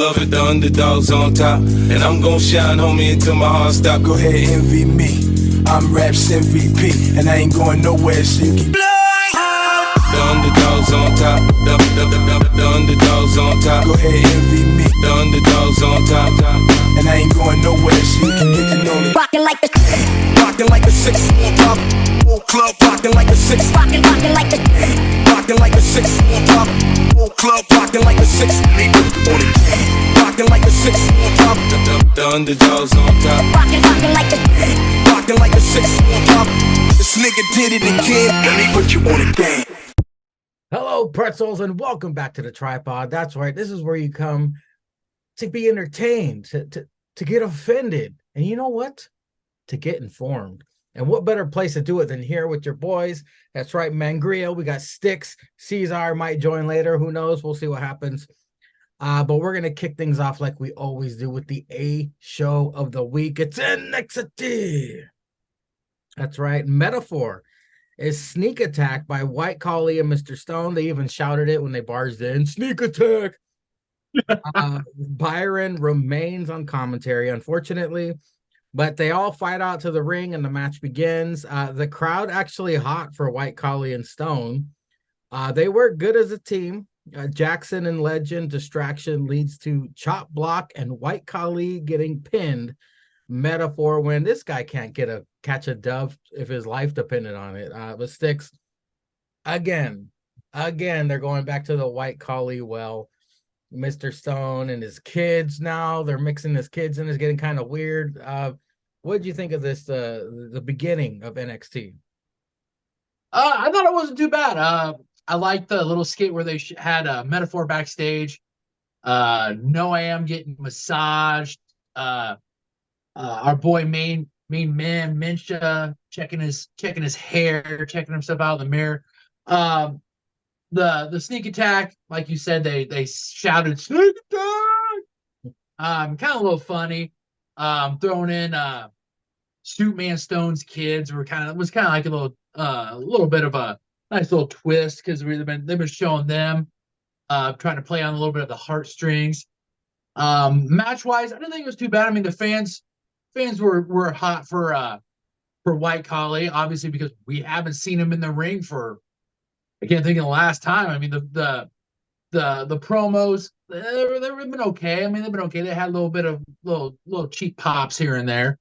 love it, the underdogs on top. And I'm gon' shine, homie, until my heart stop. Go ahead, envy me. I'm Raps MVP, and I ain't going nowhere, so you can the underdogs on top. The underdogs on top. Go ahead, envy me. The underdogs on top. And I ain't going nowhere, so you can get to know me. Rockin' like the Rockin' like the 6 on top. Whole club rockin' like the 6. rockin' like the Rockin' like the 6 on top. Whole club rockin' like the 6. Rockin' like the 6 on top. The underdogs on top. rockin' like the Rockin' like the 6 on top. This nigga did it again. Let me put you on the game. Hello, pretzels, and welcome back to the Tripod. That's right. This is where you come to be entertained, to get offended, and you know what? To get informed. And what better place to do it than here with your boys? That's right, Mangria. We got Sticks. Caesar might join later. Who knows? We'll see what happens. But we're going to kick things off like we always do with the A show of the week. It's NXT. That's right. Metaphor is sneak attack by White Collie and Mr. Stone. They even shouted it when they barged in. Sneak attack. Byron remains on commentary, unfortunately, but they all fight out to the ring and the match begins. The crowd actually hot for White Collie and Stone. They work good as a team. Jackson and Legend distraction leads to chop block and White Collie getting pinned. Metaphor when this guy can't catch a dove if his life depended on it. But Sticks, again, they're going back to the White Collie well. Mr. Stone and his kids now, they're mixing his kids and it's getting kind of weird. What did you think of this, the beginning of NXT? I thought it wasn't too bad. I liked the little skit where they had a Metaphor backstage. Noam getting massaged. Our boy main man Minsha checking his hair, checking himself out in the mirror. The sneak attack, like you said, they shouted sneak attack. Kind of a little funny. Throwing in Suitman Stone's kids was kind of like a little bit of a nice little twist because they've been showing them trying to play on a little bit of the heartstrings. Match wise, I didn't think it was too bad. I mean, the fans were hot for White Collie, obviously, because we haven't seen him in the ring for, I can't think of the last time. I mean, the promos, they've been okay. I mean, they've been okay. They had a little bit of little cheap pops here and there.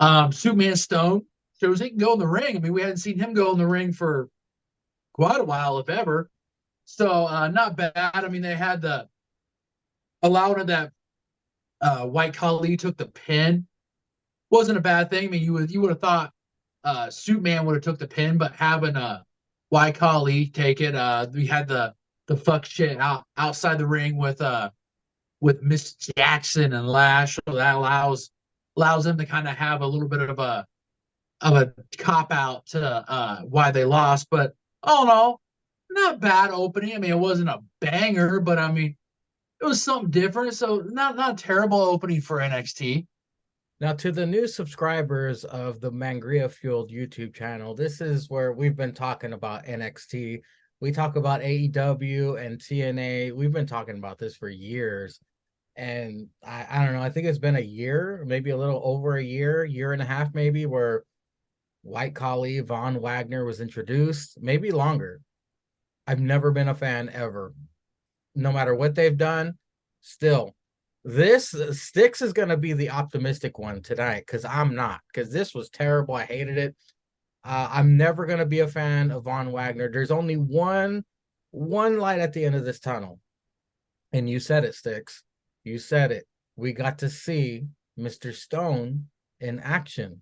Suitman Stone shows he can go in the ring. I mean, we hadn't seen him go in the ring for quite a while, if ever. So not bad. I mean, they had the allowing that White Collie took the pin. Wasn't a bad thing. I mean, you would have thought Suitman would have took the pin, but having White Collie take it, we had the fuck shit outside the ring with Miss Jackson and Lash, so that allows them to kind of have a little bit of a cop out to why they lost. But all in all, not bad opening. I mean, it wasn't a banger, but I mean, it was something different. So not terrible opening for NXT. Now, to the new subscribers of the Mangria Fueled YouTube channel, this is where we've been talking about NXT. We talk about AEW and TNA. We've been talking about this for years. And I don't know, I think it's been a year, maybe a little over a year and a half maybe, where White Collie, Von Wagner was introduced, maybe longer. I've never been a fan ever. No matter what they've done, still. This Sticks is going to be the optimistic one tonight because I'm not, because this was terrible. I hated it. I'm never going to be a fan of Von Wagner. There's only one light at the end of this tunnel. And you said it, Sticks. You said it. We got to see Mr. Stone in action.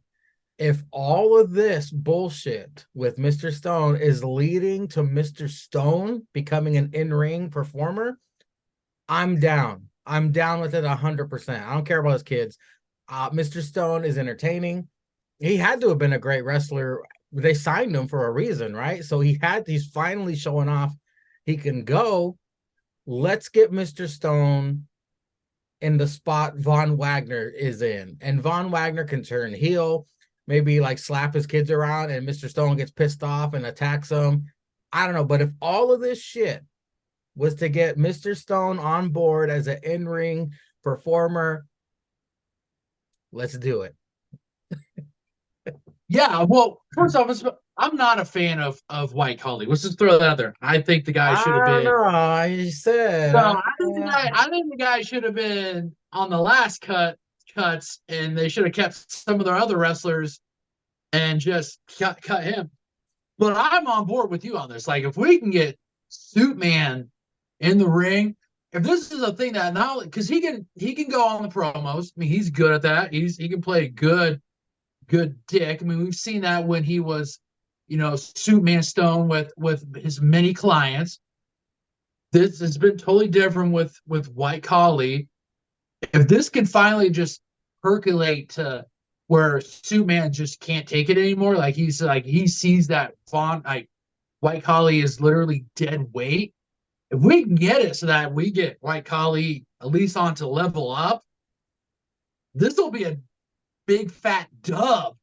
If all of this bullshit with Mr. Stone is leading to Mr. Stone becoming an in-ring performer, I'm down. I'm down with it 100%. I don't care about his kids. Mr. Stone is entertaining. He had to have been a great wrestler. They signed him for a reason, right? So he's finally showing off he can go. Let's get Mr. Stone in the spot Von Wagner is in. And Von Wagner can turn heel, maybe like slap his kids around, and Mr. Stone gets pissed off and attacks him. I don't know. But if all of this shit was to get Mr. Stone on board as an in-ring performer. Let's do it. Yeah, well, first off, I'm not a fan of White Collie. Let's just throw that out there. I think the guy should have I don't been. know. You said. No, I think the guy should have been on the last cuts, and they should have kept some of their other wrestlers and just cut him. But I'm on board with you on this. Like, if we can get Suit Man in the ring, if this is a thing that not because he can go on the promos. I mean, he's good at that. He can play good dick. I mean, we've seen that when he was, Suit Man Stone with his many clients. This has been totally different with White Collie. If this can finally just percolate to where Superman just can't take it anymore, like he sees that White Collie is literally dead weight. If we can get it so that we get White Collie at least onto level up, this will be a big fat dub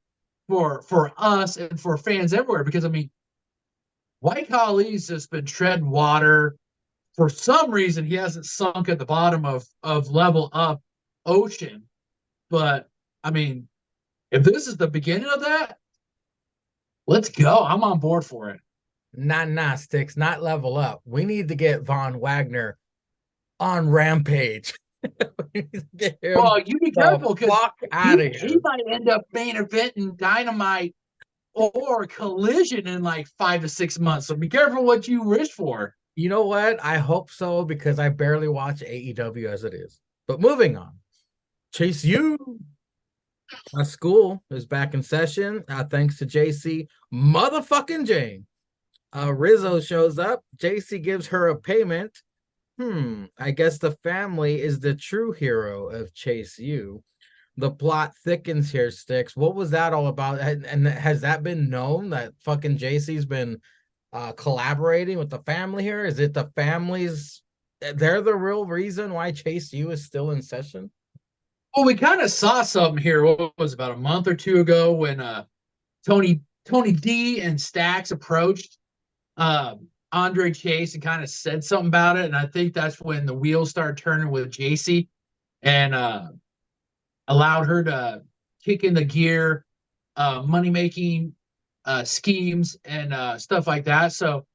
for us and for fans everywhere. Because I mean, White Collie's just been treading water. For some reason, he hasn't sunk at the bottom of level up ocean. But I mean, if this is the beginning of that, let's go. I'm on board for it. Nah, Sticks, not level up. We need to get Von Wagner on Rampage. Well, you be careful because he might end up main eventing Dynamite or Collision in like 5 to 6 months. So be careful what you wish for. You know what? I hope so because I barely watch AEW as it is. But moving on. Chase U. My school is back in session. Thanks to JC motherfucking Jane. Rizzo shows up. JC gives her a payment. I guess the family is the true hero of Chase U. The plot thickens here, Sticks. What was that all about? And has that been known that fucking JC's been collaborating with the family here? Is it the families? They're the real reason why Chase U is still in session? Well, we kind of saw something here. What was about a month or two ago when Tony D and Stacks approached Andre Chase and kind of said something about it. And I think that's when the wheels started turning with JC and allowed her to kick in the gear, money-making schemes and stuff like that. So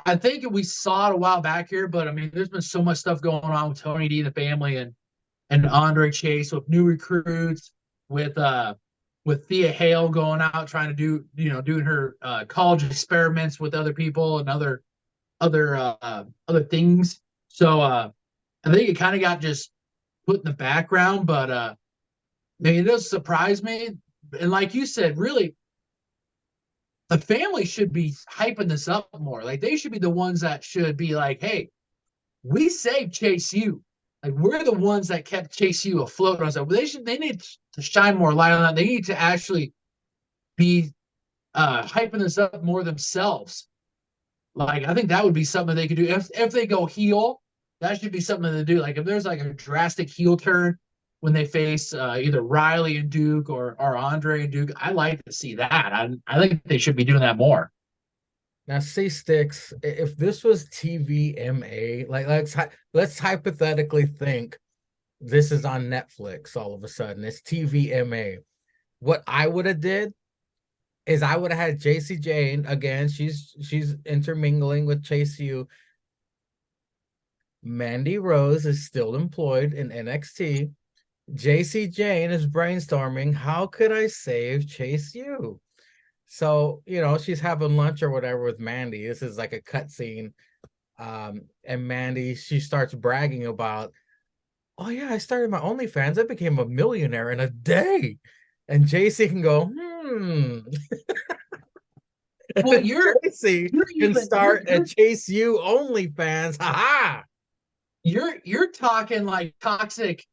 I think we saw it a while back here, but I mean, there's been so much stuff going on with Tony D, the family, and Andre Chase with new recruits, with Thea Hale going out trying to doing her college experiments with other people and other things. So I think it kind of got just put in the background, but I mean, it does surprise me. And like you said, really, the family should be hyping this up more. Like they should be the ones that should be like, hey, we saved Chase U. Like we're the ones that kept Chase U afloat on stuff. They need to shine more light on that. They need to actually be hyping this up more themselves. Like I think that would be something they could do. If they go heel, that should be something to do. Like if there's like a drastic heel turn when they face either Riley and Duke or Andre and Duke, I like to see that. I think they should be doing that more. Now, see, Sticks, if this was TVMA, like let's hypothetically think this is on Netflix all of a sudden. It's TVMA. What I would have did is I would have had JC Jane again. She's intermingling with Chase U. Mandy Rose is still employed in NXT. JC Jane is brainstorming, how could I save Chase U? So, she's having lunch or whatever with Mandy. This is like a cutscene. And Mandy, she starts bragging about, oh yeah, I started my OnlyFans. I became a millionaire in a day. And JC can go, Well, JC can start a Chase U OnlyFans. Ha-ha! You're talking like Toxic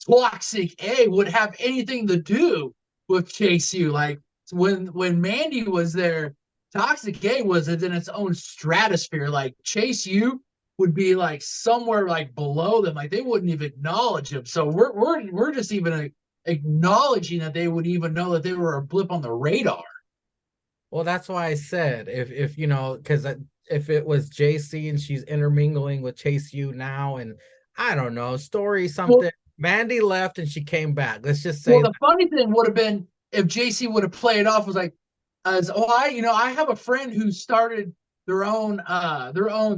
A would have anything to do with Chase U. Like when Mandy was there, Toxic A was in its own stratosphere. Like Chase U would be like somewhere like below them. Like they wouldn't even acknowledge him. So we're just even acknowledging that they would even know that they were a blip on the radar. Well, that's why I said if you know, because if it was JC and she's intermingling with Chase U now, and I don't know, story Well, something. Mandy left and she came back. Let's just well, say the funny thing would have been if JC would have played off was like, as oh, I have a friend who started their own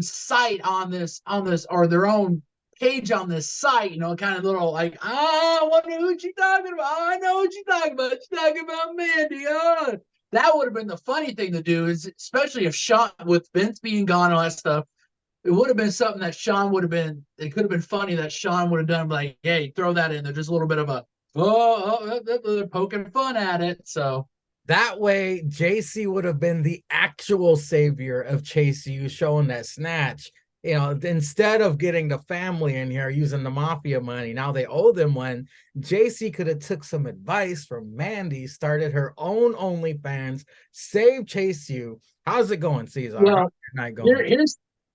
site on this or their own page on this site, kind of little like, I wonder who she talking about. Oh, I know what she's talking about. She's talking about Mandy. Oh. That would have been the funny thing to do, is especially if Sean, with Vince being gone and all that stuff, it would have been something that Sean would have been. It could have been funny that Sean would have done, like, hey, throw that in there, just a little bit of a they're poking fun at it. So that way JC would have been the actual savior of Chase U, showing that snatch. You know, instead of getting the family in here using the mafia money, now they owe them one. JC could have took some advice from Mandy, started her own OnlyFans, saved Chase U. How's it going, Caesar? How's well, your night going?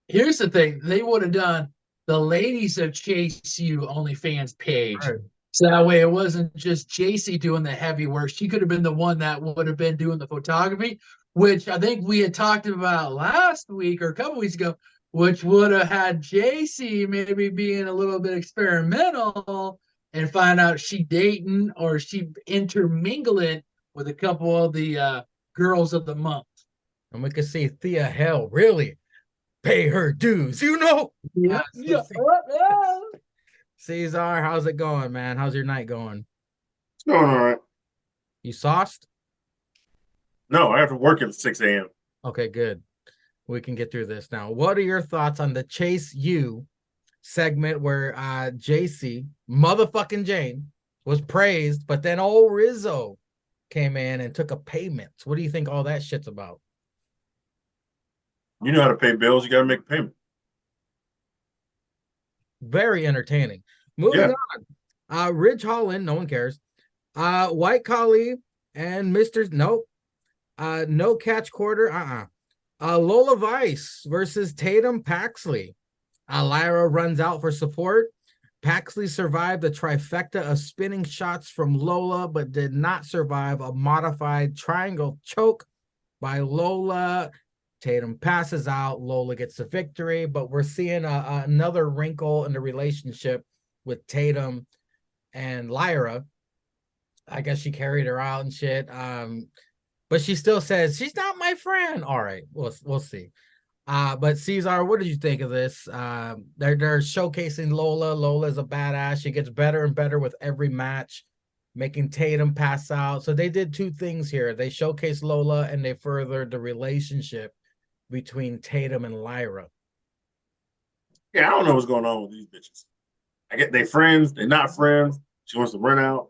here's the thing. They would have done the ladies of Chase U OnlyFans page. Right. So that way it wasn't just JC doing the heavy work. She could have been the one that would have been doing the photography, which I think we had talked about last week or a couple weeks ago, which would have had JC maybe being a little bit experimental and find out she dating or she intermingling with a couple of the girls of the month. And we could see Thea Hell really pay her dues, you know. Yeah. Caesar, how's it going, man? How's your night going? It's going all right. You sauced? No, I have to work at 6 a.m. Okay, good. We can get through this now. What are your thoughts on the Chase U segment where JC, motherfucking Jane, was praised, but then old Rizzo came in and took a payment? What do you think all that shit's about? You know how to pay bills. You got to make a payment. Very entertaining. Moving on. Ridge Holland, no one cares. White Khali and Mr. Nope. No catch quarter. Lola Vice versus Tatum Paxley. Lyra runs out for support. Paxley survived the trifecta of spinning shots from Lola, but did not survive a modified triangle choke by Lola. Tatum passes out. Lola gets the victory, but we're seeing another wrinkle in the relationship with Tatum and Lyra. I guess she carried her out and shit. But she still says she's not my friend. All right, we'll see. But Caesar, what did you think of this? They're showcasing Lola. Lola's a badass. She gets better and better with every match, making Tatum pass out. So they did two things here. They showcased Lola and they furthered the relationship between Tatum and Lyra. Yeah, I don't know what's going on with these bitches. I get they friends, they're not friends. She wants to run out,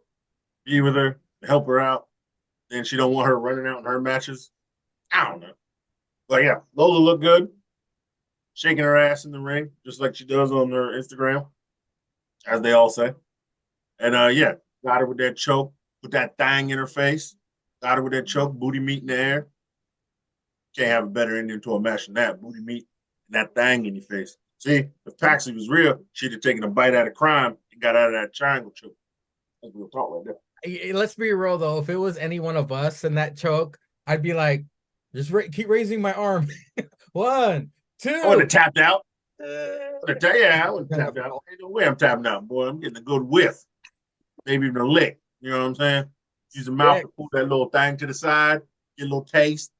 be with her, help her out. Then she don't want her running out in her matches. I don't know. But yeah, Lola looked good, shaking her ass in the ring, just like she does on her Instagram, as they all say. And yeah, got her with that choke, put that thing in her face, got her with that choke, booty meat in the air. Can't have a better ending to a match than that. Booty meat and that thing in your face. See, if Paxley was real, she'd have taken a bite out of crime and got out of that triangle choke. That's real talk right there. Let's be real though. If it was any one of us in that choke, I'd be like, just keep raising my arm. 1, 2. I would have tapped out. I would have tapped out. Ain't no way I'm tapping out, boy. I'm getting a good whiff. Maybe even a lick. You know what I'm saying? Use the mouth to pull that little thing to the side, get a little taste.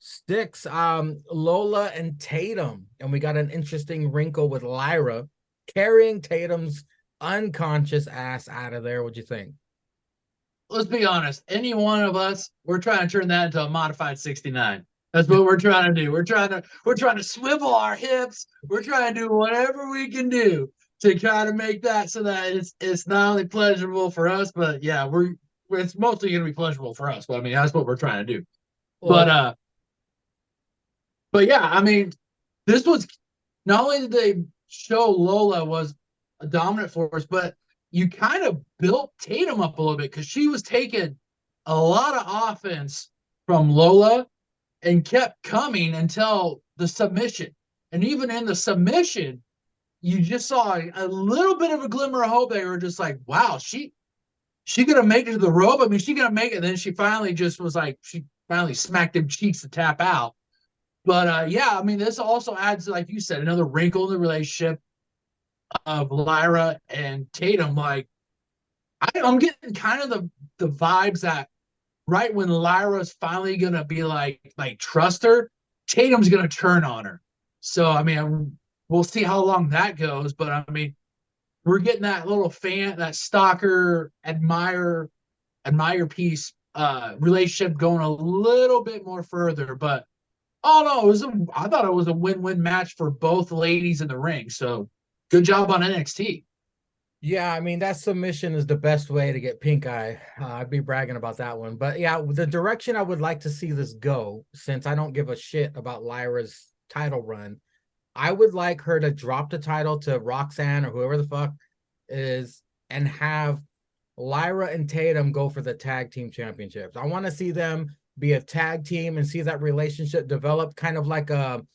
Sticks, Lola and Tatum, and we got an interesting wrinkle with Lyra carrying Tatum's unconscious ass out of there. What'd you think? Let's be honest. Any one of us, we're trying to turn that into a modified 69. That's what we're trying to do. We're trying to swivel our hips. We're trying to do whatever we can do to try to make that so that it's not only pleasurable for us, but yeah, it's mostly going to be pleasurable for us. But I mean, that's what we're trying to do. Well, but yeah, I mean, this was not only did they show Lola was a dominant force, but you kind of built Tatum up a little bit because she was taking a lot of offense from Lola and kept coming until the submission. And even in the submission, you just saw a little bit of a glimmer of hope. They were just like, wow, she gonna make it to the rope. I mean, she gonna make it. And then she finally just was like, she finally smack them cheeks to tap out. But yeah, I mean, this also adds, like you said, another wrinkle in the relationship of Lyra and Tatum. Like, I'm getting kind of the vibes that right when Lyra's finally gonna be like trust her, Tatum's gonna turn on her. So I mean, we'll see how long that goes. But I mean, we're getting that little that stalker admire piece relationship going a little bit more further. But oh no, I thought it was a win-win match for both ladies in the ring. So good job on NXT. Yeah, I mean, that submission is the best way to get pink eye. I'd be bragging about that one. But yeah, the direction I would like to see this go, since I don't give a shit about Lyra's title run, I would like her to drop the title to Roxanne or whoever the fuck is and have Lyra and Tatum go for the tag team championships. I want to see them be a tag team and see that relationship develop, kind of like a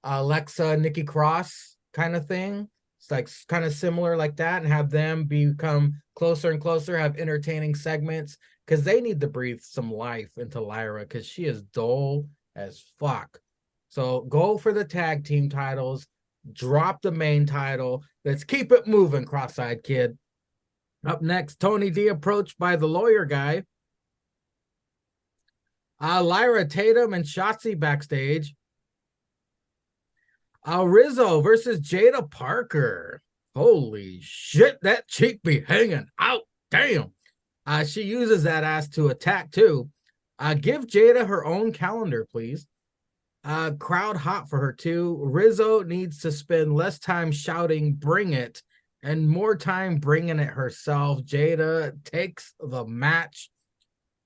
Alexa, Nikki Cross kind of thing. It's like kind of similar like that, and have them become closer and closer, have entertaining segments, because they need to breathe some life into Lyra, because she is dull as fuck. So go for the tag team titles, drop the main title. Let's keep it moving, cross-eyed kid. Up next, Tony D approached by the lawyer guy. Lyra, Tatum, and Shotzi backstage. Rizzo versus Jada Parker. Holy shit, that cheek be hanging out. Damn. She uses that ass to attack too. Give Jada her own calendar, please. Crowd hot for her too. Rizzo needs to spend less time shouting, bring it, and more time bringing it herself. Jada takes the match.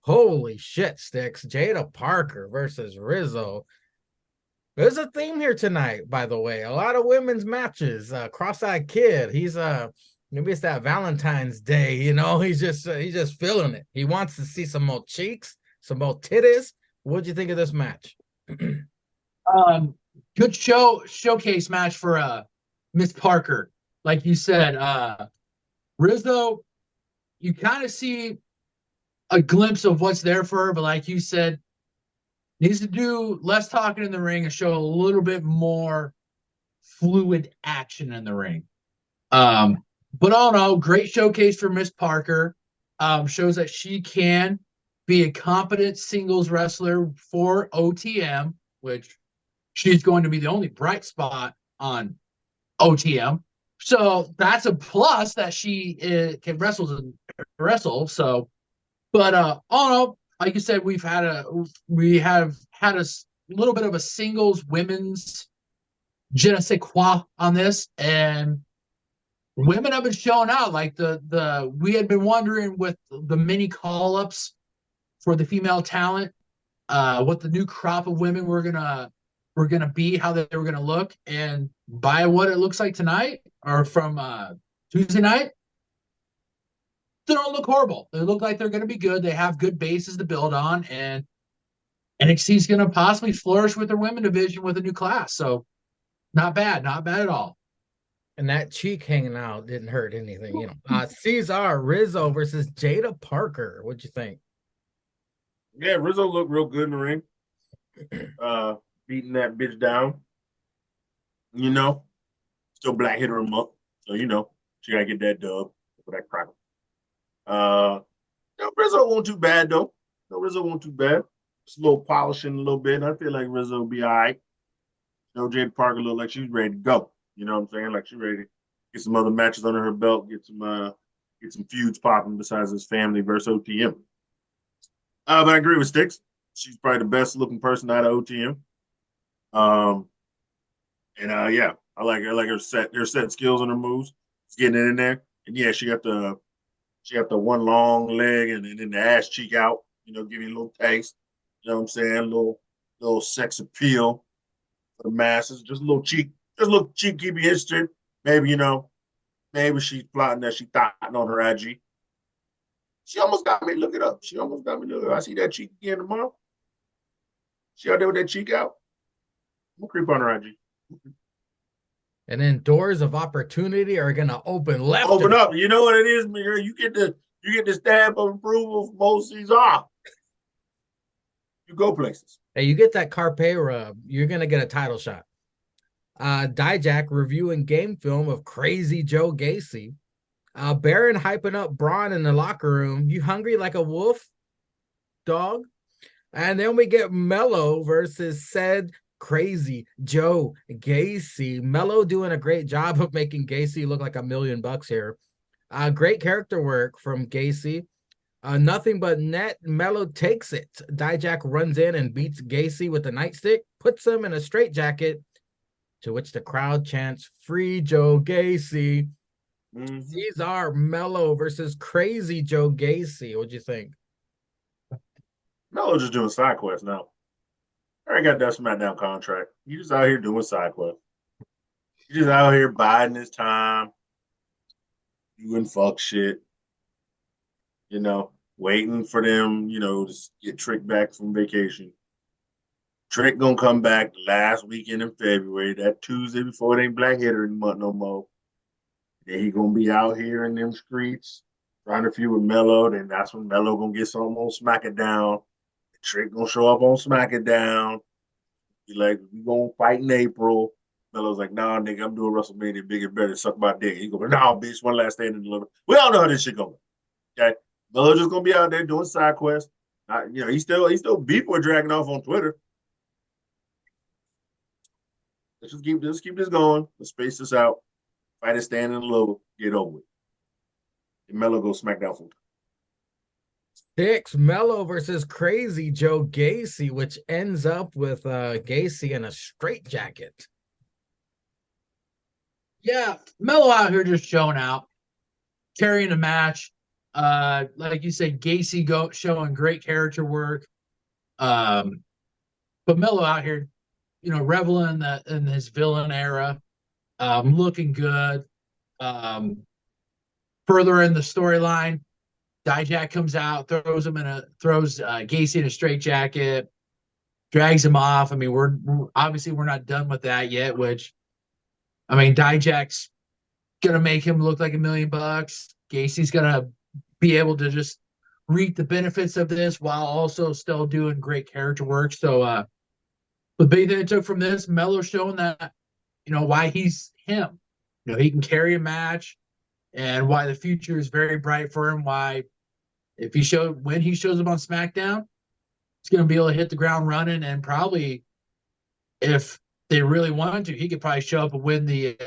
Holy shit, Sticks. Jada Parker versus Rizzo. There's a theme here tonight, by the way. A lot of women's matches. Cross-eyed kid. He's maybe it's that Valentine's Day, you know. He's just feeling it. He wants to see some more cheeks, some more titties. What'd you think of this match? Good showcase match for Miss Parker. Like you said, Rizzo, you kind of see a glimpse of what's there for her, but like you said, needs to do less talking in the ring and show a little bit more fluid action in the ring. But all in all, great showcase for Miss Parker. Shows that she can be a competent singles wrestler for OTM, which she's going to be the only bright spot on OTM. So that's a plus that she can wrestle. So, but all in all, like you said, we have had a little bit of a singles women's je ne sais quoi on this, and women have been showing out. Like we had been wondering with the mini call-ups for the female talent, what the new crop of women were gonna be, how they were gonna look, and by what it looks like tonight or from Tuesday night, they don't look horrible. They look like they're going to be good. They have good bases to build on, and NXT is going to possibly flourish with their women division with a new class. So not bad at all. And that cheek hanging out didn't hurt anything, you know. Cesar Rizzo versus Jada Parker. What'd you think? Yeah, Rizzo looked real good in the ring. Beating that bitch down. You know, still black hitter him up. So, you know, she got to get that dub for that cracker. Rizzo won't too bad though. No, Rizzo won't too bad. Just a little polishing a little bit. I feel like Rizzo will be all right. You know, Jada Parker look like she's ready to go. You know what I'm saying? Like she's ready to get some other matches under her belt, get some feuds popping besides his family versus OTM. But I agree with Sticks. She's probably the best looking person out of OTM. Yeah, I like her set skills on her moves. She's getting it in there. And yeah, she got the one long leg and then the ass cheek out, you know, give you a little taste. You know what I'm saying? A little sex appeal for the masses. Just a little cheek keep you interested. Maybe, you know, maybe she's plotting that she thought on her IG. She almost got me to look it up. I see that cheek again tomorrow. She out there with that cheek out. I'm gonna creep on her IG. And then doors of opportunity are gonna open up. You know what it is, man. You get the stamp of approval from both Cesar. You go places. Hey, you get that Carpe rub, you're gonna get a title shot. Dijak reviewing game film of Crazy Joe Gacy. Baron hyping up Braun in the locker room. You hungry like a wolf, dog? And then we get Mello versus said Crazy Joe Gacy. Mello doing a great job of making Gacy look like $1 million here. Great character work from Gacy. Nothing but net. Mello takes it. Dijak runs in and beats Gacy with a nightstick, puts him in a straitjacket, to which the crowd chants, "Free Joe Gacy." These are Mello versus Crazy Joe Gacy. What'd you think? Melo's just doing side quests now. I already got that SmackDown contract. You just out here doing side quests. You just out here biding his time, doing fuck shit. You know, waiting for them, to get Trick back from vacation. Trick gonna come back last weekend in February, that Tuesday before it ain't Black Hitter month no more. Then he gonna be out here in them streets trying to feud with Mello. Then that's when Mello gonna get something on SmackDown. Trick gonna show up on SmackDown. Be like, we gonna fight in April. Mello's like, nah, nigga, I'm doing WrestleMania bigger, better, suck my dick. He go, nah, bitch, one last stand in the living. We all know how this shit going. Okay, Mello just gonna be out there doing side quests. He's still beef with Dragon off on Twitter. Let's just keep this going. Let's space this out. Fight it, stand in the low, get over it. And Mello go SmackDown full. 6, Mello versus Crazy Joe Gacy, which ends up with Gacy in a straitjacket. Yeah, Mello out here just showing out, carrying a match. Like you said, Gacy showing great character work. But Mello out here, reveling in his villain era, looking good. Further in the storyline, Dijak comes out, throws Gacy in a straitjacket, drags him off. I mean, we're obviously not done with that yet. Dijak's gonna make him look like $1 million. Gacy's gonna be able to just reap the benefits of this while also still doing great character work. So, the big thing I took from this, Mello showing that, why he's him. He can carry a match, and why the future is very bright for him. Why, when he shows up on SmackDown, he's going to be able to hit the ground running, and probably, if they really wanted to, he could probably show up and win the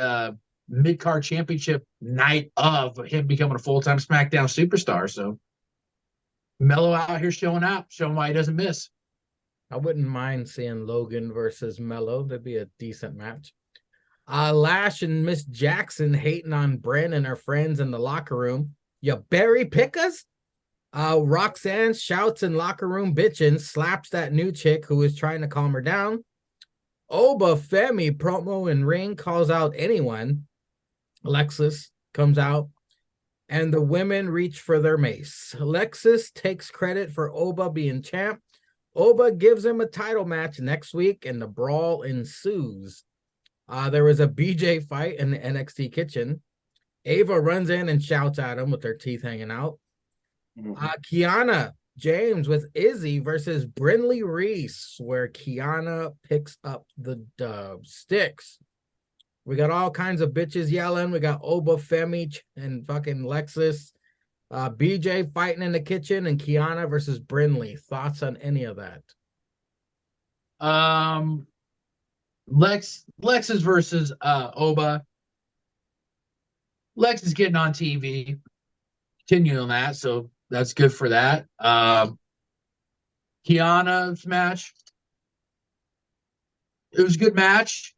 mid-card championship night of him becoming a full-time SmackDown superstar. So, Mello out here showing why he doesn't miss. I wouldn't mind seeing Logan versus Mello. That'd be a decent match. Lash and Miss Jackson hating on Bren and her friends in the locker room. You berry pickers? Roxanne shouts in locker room bitching, slaps that new chick who is trying to calm her down. Oba Femi promo in ring calls out anyone. Alexis comes out, and the women reach for their mace. Alexis takes credit for Oba being champ. Oba gives him a title match next week, and the brawl ensues. There was a BJ fight in the NXT kitchen. Ava runs in and shouts at him with her teeth hanging out. Kiana James with Izzy versus Brinley Reese, where Kiana picks up the dub. Sticks. We got all kinds of bitches yelling. We got Oba Femi and fucking Lexus. BJ fighting in the kitchen, and Kiana versus Brinley. Thoughts on any of that? Lexus versus Oba. Lex is getting on TV. Continue on that, so that's good for that. Kiana's match. It was a good match.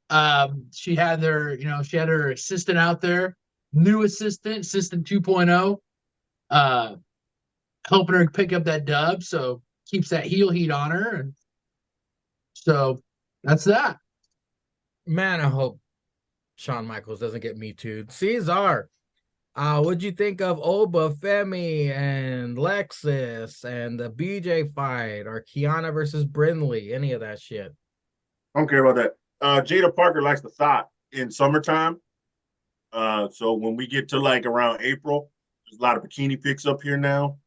She had her assistant out there, new assistant 2.0, helping her pick up that dub, so keeps that heel heat on her, and so that's that. Man, I hope Shawn Michaels doesn't get Me Too'd. Cesar, what'd you think of Oba Femi and Lexus and the BJ fight, or Kiana versus Brinley? Any of that shit? I don't care about that. Jada Parker likes the thought in summertime. So when we get to like around April, there's a lot of bikini pics up here now.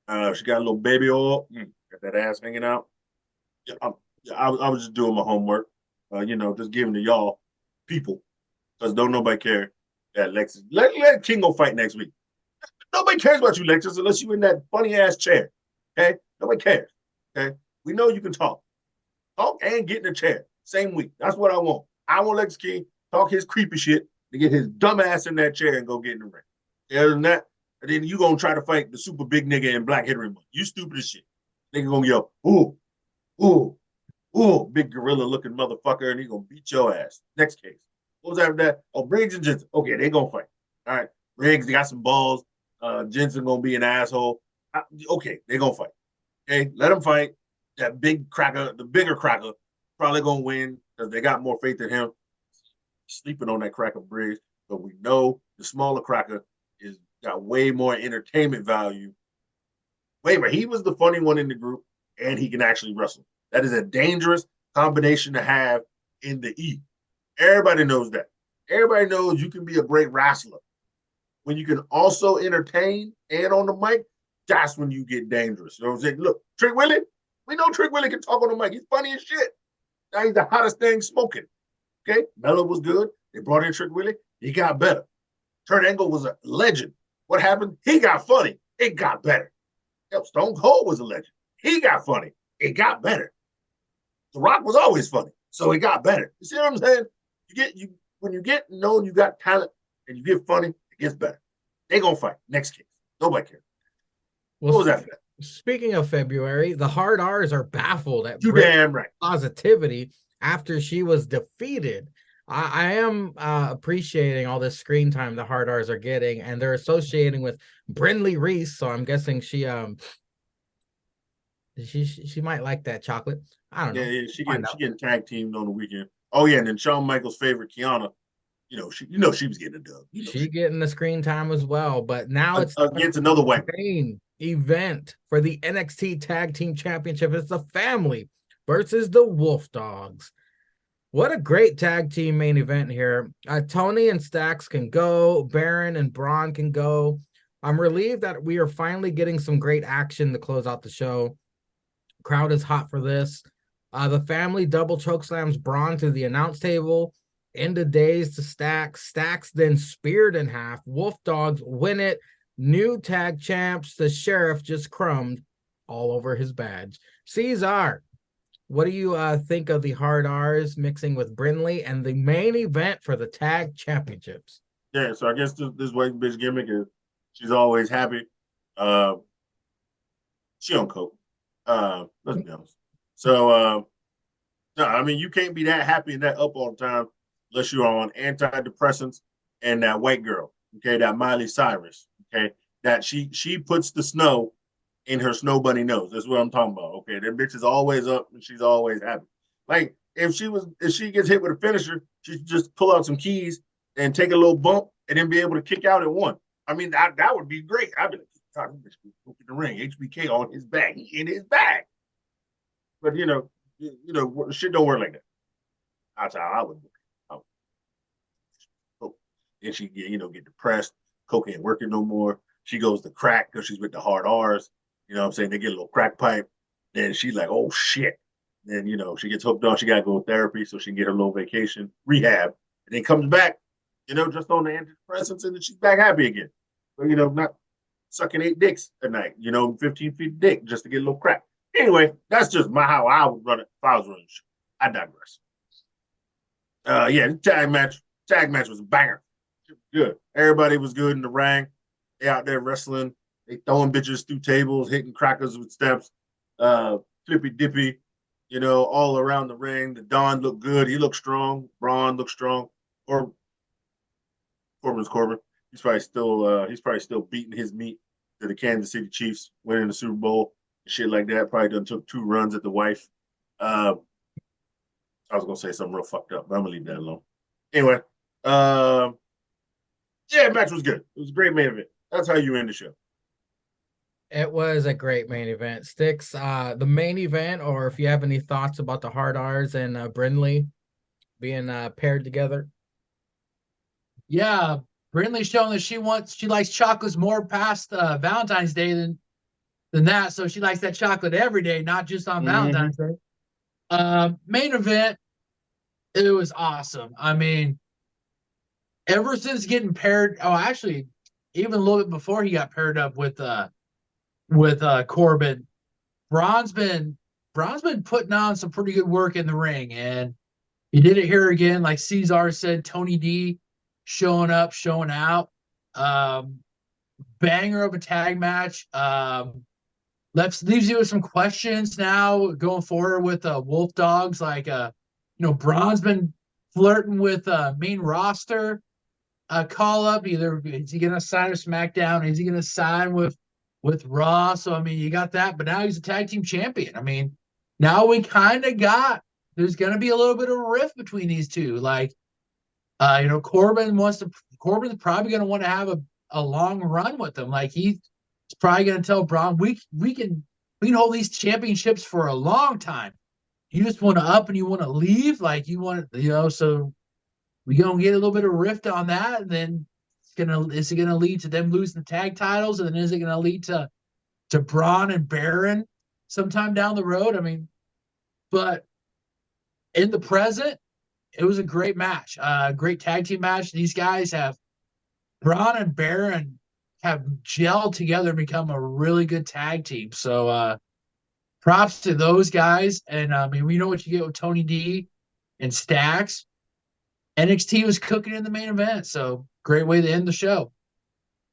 She got a little baby oil, got that ass hanging out. I was just doing my homework, just giving to y'all people, because don't nobody care that Lexus. Let Kingo fight next week. Nobody cares about you, Lexus, unless you in that funny ass chair. Okay, nobody cares. Okay, we know you can talk and get in the chair same week. That's what I want. I want Lexus King talk his creepy shit to get his dumb ass in that chair and go get in the ring. Other than that, and then you gonna try to fight the super big nigga in Black Henry Month. You stupid as shit. Nigga gonna yell, ooh, ooh, ooh, big gorilla looking motherfucker, and he gonna beat your ass. Next case. What was after that? Oh, Briggs and Jensen. Okay, they gonna fight. All right, Briggs, they got some balls. Jensen gonna be an asshole. Okay, they gonna fight. Okay, let them fight. That big cracker, the bigger cracker, probably gonna win because they got more faith in him. Sleeping on that cracker Briggs, but we know the smaller cracker is got way more entertainment value. Wait, but he was the funny one in the group, and he can actually wrestle. That is a dangerous combination to have in the E. Everybody knows that. Everybody knows you can be a great wrestler. When you can also entertain and on the mic, that's when you get dangerous. You know what I'm saying? Look, Trick Willie, we know Trick Willie can talk on the mic. He's funny as shit. Now he's the hottest thing smoking. Okay, Mello was good. They brought in Trick Willie. He got better. Kurt Angle was a legend. What happened? He got funny. It got better. Hell, Stone Cold was a legend. He got funny. It got better. The Rock was always funny, so it got better. You see what I'm saying? When you get known, you got talent, and you get funny, it gets better. They gonna fight. Next case. Nobody cares. Well, What was that for that? speaking of February, the Hard R's are baffled at You Britt's damn right. positivity after she was defeated. I am appreciating all this screen time the Hard R's are getting, and they're associating with Brindley Reese, so I'm guessing she might like that chocolate. I don't know. Yeah, she Find getting tag teamed on the weekend. Oh yeah, and then Shawn Michaels' favorite Kiana, she was getting a dub. She getting the screen time as well, but now it's against another way. main event for the NXT Tag Team Championship. It's the family versus the Wolf Dogs. What a great tag team main event here. Tony and Stacks can go. Baron and Braun can go. I'm relieved that we are finally getting some great action to close out the show. Crowd is hot for this. The family double chokeslams Braun to the announce table. End of days to Stacks. Stacks then speared in half. Wolf Dogs win it. New tag champs. The sheriff just crumbed all over his badge. Cesar, what do you think of the Hard R's mixing with Brindley and the main event for the tag championships? Yeah, so I guess this white bitch gimmick is she's always happy. She on coke. Let's be honest. So no, I mean you can't be that happy and that up all the time unless you're on antidepressants and that white girl, okay, that Miley Cyrus, okay, that she puts the snow in her snow bunny nose. That's what I'm talking about. Okay, that bitch is always up and she's always happy. Like if she gets hit with a finisher, she should just pull out some keys and take a little bump and then be able to kick out at one. I mean that would be great. I'd be like, God, this bitch in the ring, HBK on his back, he in his bag. But shit don't work like that. That's how I would do it. And she get depressed. Coke ain't working no more. She goes to crack because she's with the Hard R's. You know what I'm saying? They get a little crack pipe. Then she's like, oh shit. Then, she gets hooked on. She got to go to therapy so she can get her little vacation, rehab, and then comes back, just on the antidepressants, and then she's back happy again. But, not sucking 8 dicks a night, 15 feet of dick just to get a little crack. Anyway, that's just how I would run it if I was running the show. I digress. The tag match was a banger. Good. Everybody was good in the ring. They out there wrestling. They throwing bitches through tables, hitting crackers with steps, flippy dippy, all around the ring. The Don looked good. He looked strong. Braun looked strong. Or Corbin's Corbin. He's probably still beating his meat to the Kansas City Chiefs, winning the Super Bowl, shit like that. Probably done took 2 runs at the wife. I was gonna say something real fucked up, but I'm gonna leave that alone. Anyway, match was good. It was a great main event. That's how you end the show. It was a great main event. Sticks, the main event, or if you have any thoughts about the Hard R's and Brindley being paired together. Yeah, Brindley's showing that she likes chocolates more past Valentine's Day than that. So she likes that chocolate every day, not just on Valentine's Day. Main event, it was awesome. I mean, ever since getting paired, actually, even a little bit before he got paired up with Corbin, Braun's been putting on some pretty good work in the ring, and he did it here again. Like Cesar said, Tony D showing up, showing out. Banger of a tag match. Leaves you with some questions now going forward with Wolf Dogs. Like Braun's been flirting with main roster call up. Either is he gonna sign with SmackDown? Is he gonna sign with Raw? So I mean, you got that, but now he's a tag team champion. I mean, now we kind of got there's gonna be a little bit of a rift between these two. Like, Corbin's probably gonna want to have a long run with him. Like he's probably gonna tell Braun, we can hold these championships for a long time. You just want to up and you want to leave, like you want, so we gonna get a little bit of rift on that, and then is it gonna lead to them losing the tag titles, and then is it gonna lead to Braun and Baron sometime down the road? I mean, but in the present, it was a great match, great tag team match. These guys Braun and Baron have gelled together and become a really good tag team. So props to those guys. And I mean, we know what you get with Tony D and Stacks. NXT was cooking in the main event, so great way to end the show.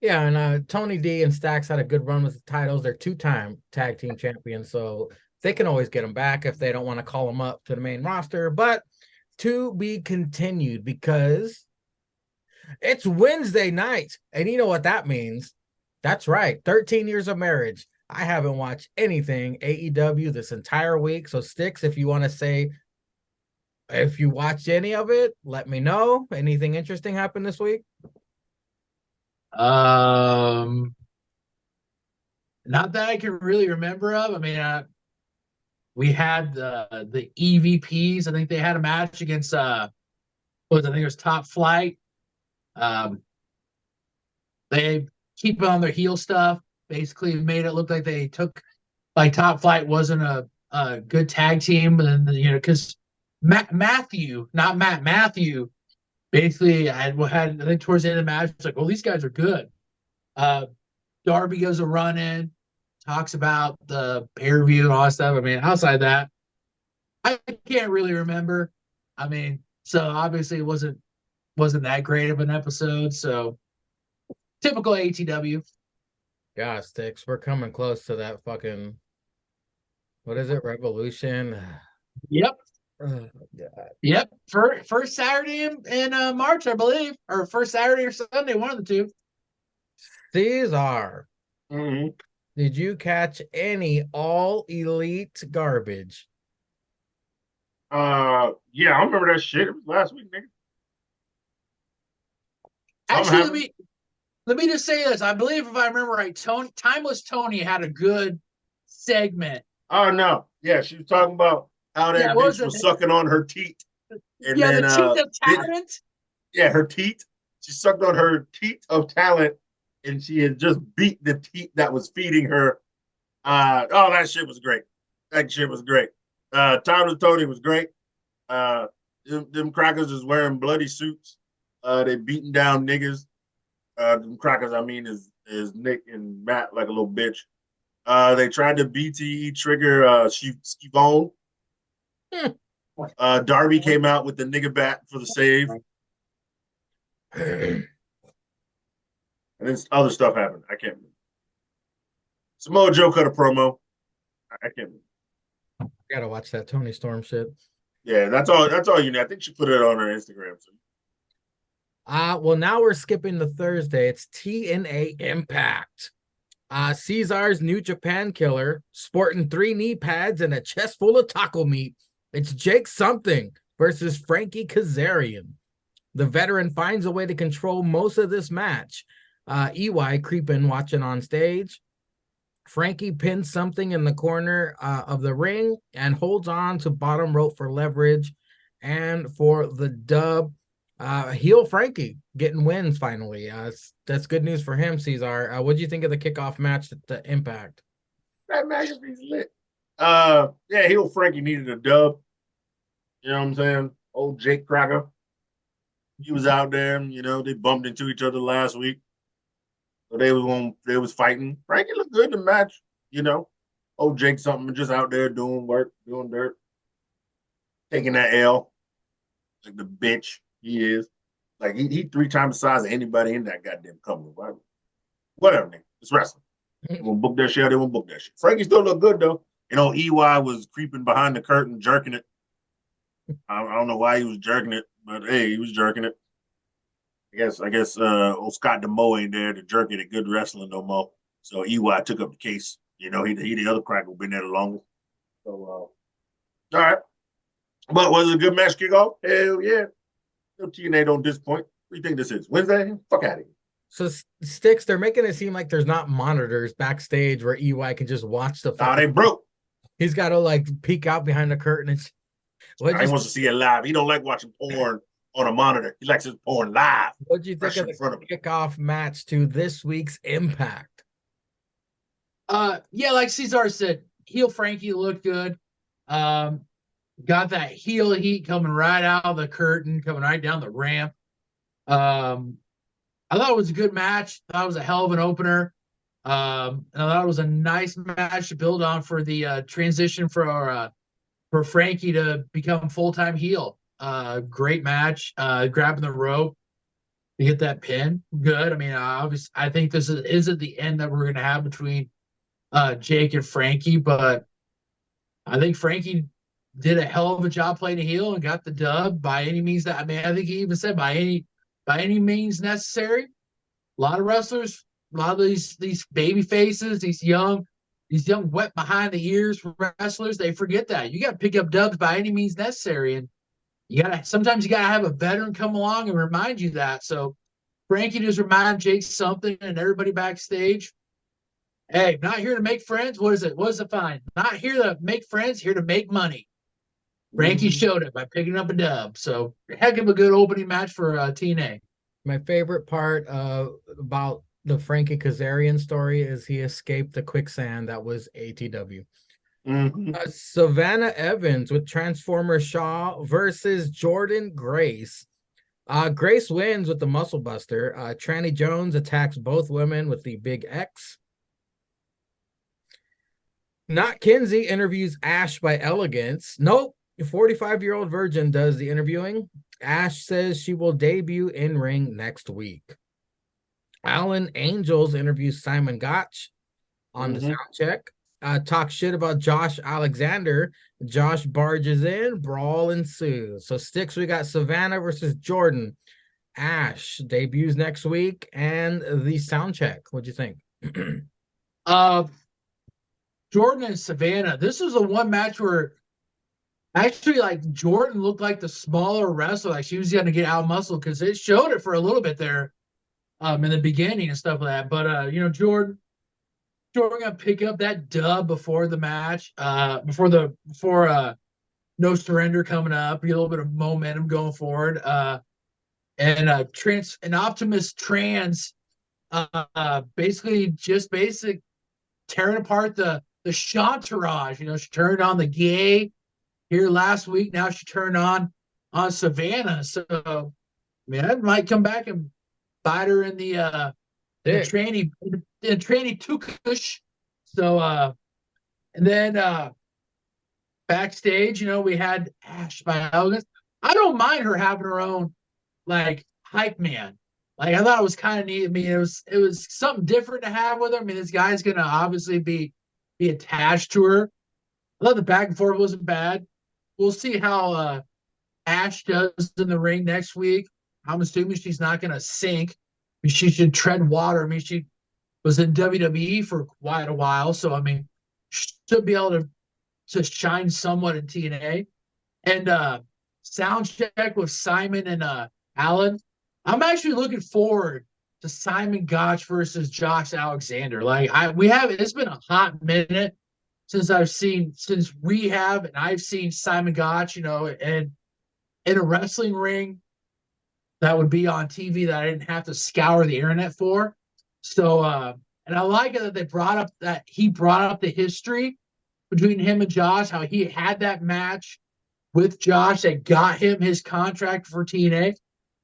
Yeah, and Tony D and Stacks had a good run with the titles. They're 2-time tag team champions, so they can always get them back if they don't want to call them up to the main roster. But to be continued, because it's Wednesday night, and you know what that means. That's right, 13 years of marriage. I haven't watched anything AEW this entire week, so Sticks, if you want to say if you watched any of it, let me know. Anything interesting happened this week? Not that I can really remember of. I mean, we had the EVPs. I think they had a match against I think it was Top Flight. They keep on their heel stuff. Basically, made it look like they took like Top Flight wasn't a good tag team, and then because Matthew, basically I think towards the end of the match, it's like, well, these guys are good. Darby goes a run in, talks about the pay-per-view and all that stuff. I mean, outside that, I can't really remember. I mean, so obviously it wasn't that great of an episode. So typical ATW. Yeah, Sticks, we're coming close to that fucking, what is it, Revolution? Yep. Oh, God. Yep. First Saturday in March, I believe, or first Saturday or Sunday, one of the two. Cesar, Mm-hmm. did you catch any All Elite garbage? Yeah, I remember that shit. It was last week, nigga. Actually, let me just say this. I believe if I remember right, Timeless Tony had a good segment. Oh no, yeah, she was talking about how that bitch was sucking on her teat. And yeah, then, the teat of talent. Her teat. She sucked on her teat of talent, and she had just beat the teat that was feeding her. That shit was great. That shit was great. Timeless Tony was great. Them crackers is wearing bloody suits. They beating down niggas. Them crackers, I mean, is Nick and Matt like a little bitch. They tried to BTE trigger Skivone. Darby came out with the nigga bat for the save. And then other stuff happened. I can't remember. Samoa Joe cut a promo. I can't remember. I gotta watch that Tony Storm shit. Yeah, that's all you need. I think she put it on her Instagram. So. Well, now we're skipping to Thursday. It's TNA Impact. Cesar's New Japan Killer, sporting 3 knee pads and a chest full of taco meat. It's Jake something versus Frankie Kazarian. The veteran finds a way to control most of this match. EY creeping, watching on stage. Frankie pins something in the corner of the ring and holds on to bottom rope for leverage and for the dub. Heel Frankie getting wins finally. That's good news for him, Cesar. What do you think of the kickoff match at the Impact? That match is lit. Heel Frankie needed a dub. You know what I'm saying? Old Jake Cracker. He was out there. They bumped into each other last week. So they was fighting. Frankie looked good in the match. Old Jake something just out there doing work, doing dirt, taking that L like the bitch he is. Like he 3 times the size of anybody in that goddamn company. Right? Whatever, nigga. It's wrestling. They won't book that shit. They won't book that shit. Frankie still look good though. EY was creeping behind the curtain, jerking it. I don't know why he was jerking it, but hey, he was jerking it. I guess old Scott DeMoe ain't there to jerk it at Good Wrestling no more. So EY took up the case. He the other cracker who been there the longest. So all right. But was it a good match kickoff? Hell yeah. No TNA don't disappoint. What do you think this is? Wednesday? Fuck out of here. So Sticks, they're making it seem like there's not monitors backstage where EY can just watch the. Nah, they broke. He's got to like peek out behind the curtain and. He wants to see it live. He don't like watching porn on a monitor. He likes his porn live. What do you think of the kickoff match to this week's Impact? Yeah, like Cesar said, heel Frankie looked good. Got that heel heat coming right out of the curtain, coming right down the ramp. I thought it was a good match. I thought it was a hell of an opener. And I thought it was a nice match to build on for the transition for Frankie to become full-time heel. Great match. Grabbing the rope to get that pin. Good. I mean, obviously, I think this isn't the end that we're going to have between Jake and Frankie, but I think Frankie did a hell of a job playing a heel and got the dub by any means that, I mean, I think he even said by any means necessary. A lot of wrestlers, a lot of these baby faces, these young wet behind the ears wrestlers, they forget that. You got to pick up dubs by any means necessary. And sometimes you got to have a veteran come along and remind you that. So Frankie just reminded Jake something and everybody backstage. Hey, not here to make friends. What is it? What is the fine? Not here to make friends, here to make money. Frankie showed it by picking up a dub. So heck of a good opening match for TNA. My favorite part about the Frankie Kazarian story is he escaped the quicksand that was ATW. Savannah Evans with Transformer Shaw versus Jordan Grace. Grace wins with the Muscle Buster. Tranny Jones attacks both women with the Big X. Not Kinsey interviews Ash by Elegance. Nope. 45-year-old virgin does the interviewing. Ash says she will debut in ring next week. Alan Angels interviews Simon Gotch on the sound check. Talk shit about Josh Alexander. Josh barges in. Brawl ensues. So Sticks, we got Savannah versus Jordan. Ash debuts next week. And the sound check. What'd you think? Jordan and Savannah. This was the one match where actually, like, Jordan looked like the smaller wrestler. Like, she was going to get out muscle because it showed it for a little bit there in the beginning and stuff like that. But, Jordan going to pick up that dub before the match, before No Surrender coming up, get a little bit of momentum going forward. And Optimus Trans basically tearing apart the Chantourage. She turned on the gay here last week. Now she turned on Savannah. So, I mean, that might come back and bite her in the tranny tukush. So, and then backstage, we had Ash by Elegance. I don't mind her having her own, like, hype man. Like, I thought it was kind of neat. I mean, it was something different to have with her. I mean, this guy's gonna obviously be attached to her. I thought the back and forth wasn't bad. We'll see how Ash does in the ring next week. I'm assuming she's not gonna sink. I mean, she should tread water. I mean, she was in WWE for quite a while, so I mean, should be able to shine somewhat in TNA. And sound check with Simon and Alan. I'm actually looking forward to Simon Gotch versus Josh Alexander. Like, it's been a hot minute since I've seen Simon Gotch, and in a wrestling ring that would be on TV that I didn't have to scour the internet for. So, and I like it that he brought up the history between him and Josh, how he had that match with Josh that got him his contract for TNA.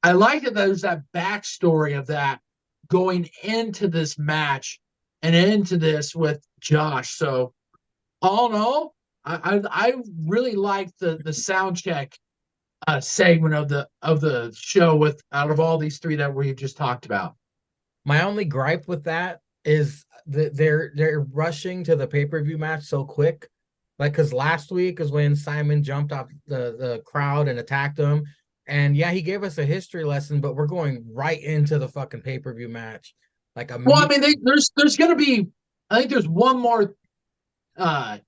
I like that there's that backstory of that going into this match and into this with Josh. So all in all, I really like the sound check segment of the show with out of all these three that we've just talked about. My only gripe with that is that they're rushing to the pay-per-view match so quick. Like, because last week is when Simon jumped off the crowd and attacked him. And yeah, he gave us a history lesson, but we're going right into the fucking pay-per-view match. Like, Well, I mean, there's going to be, I think there's one more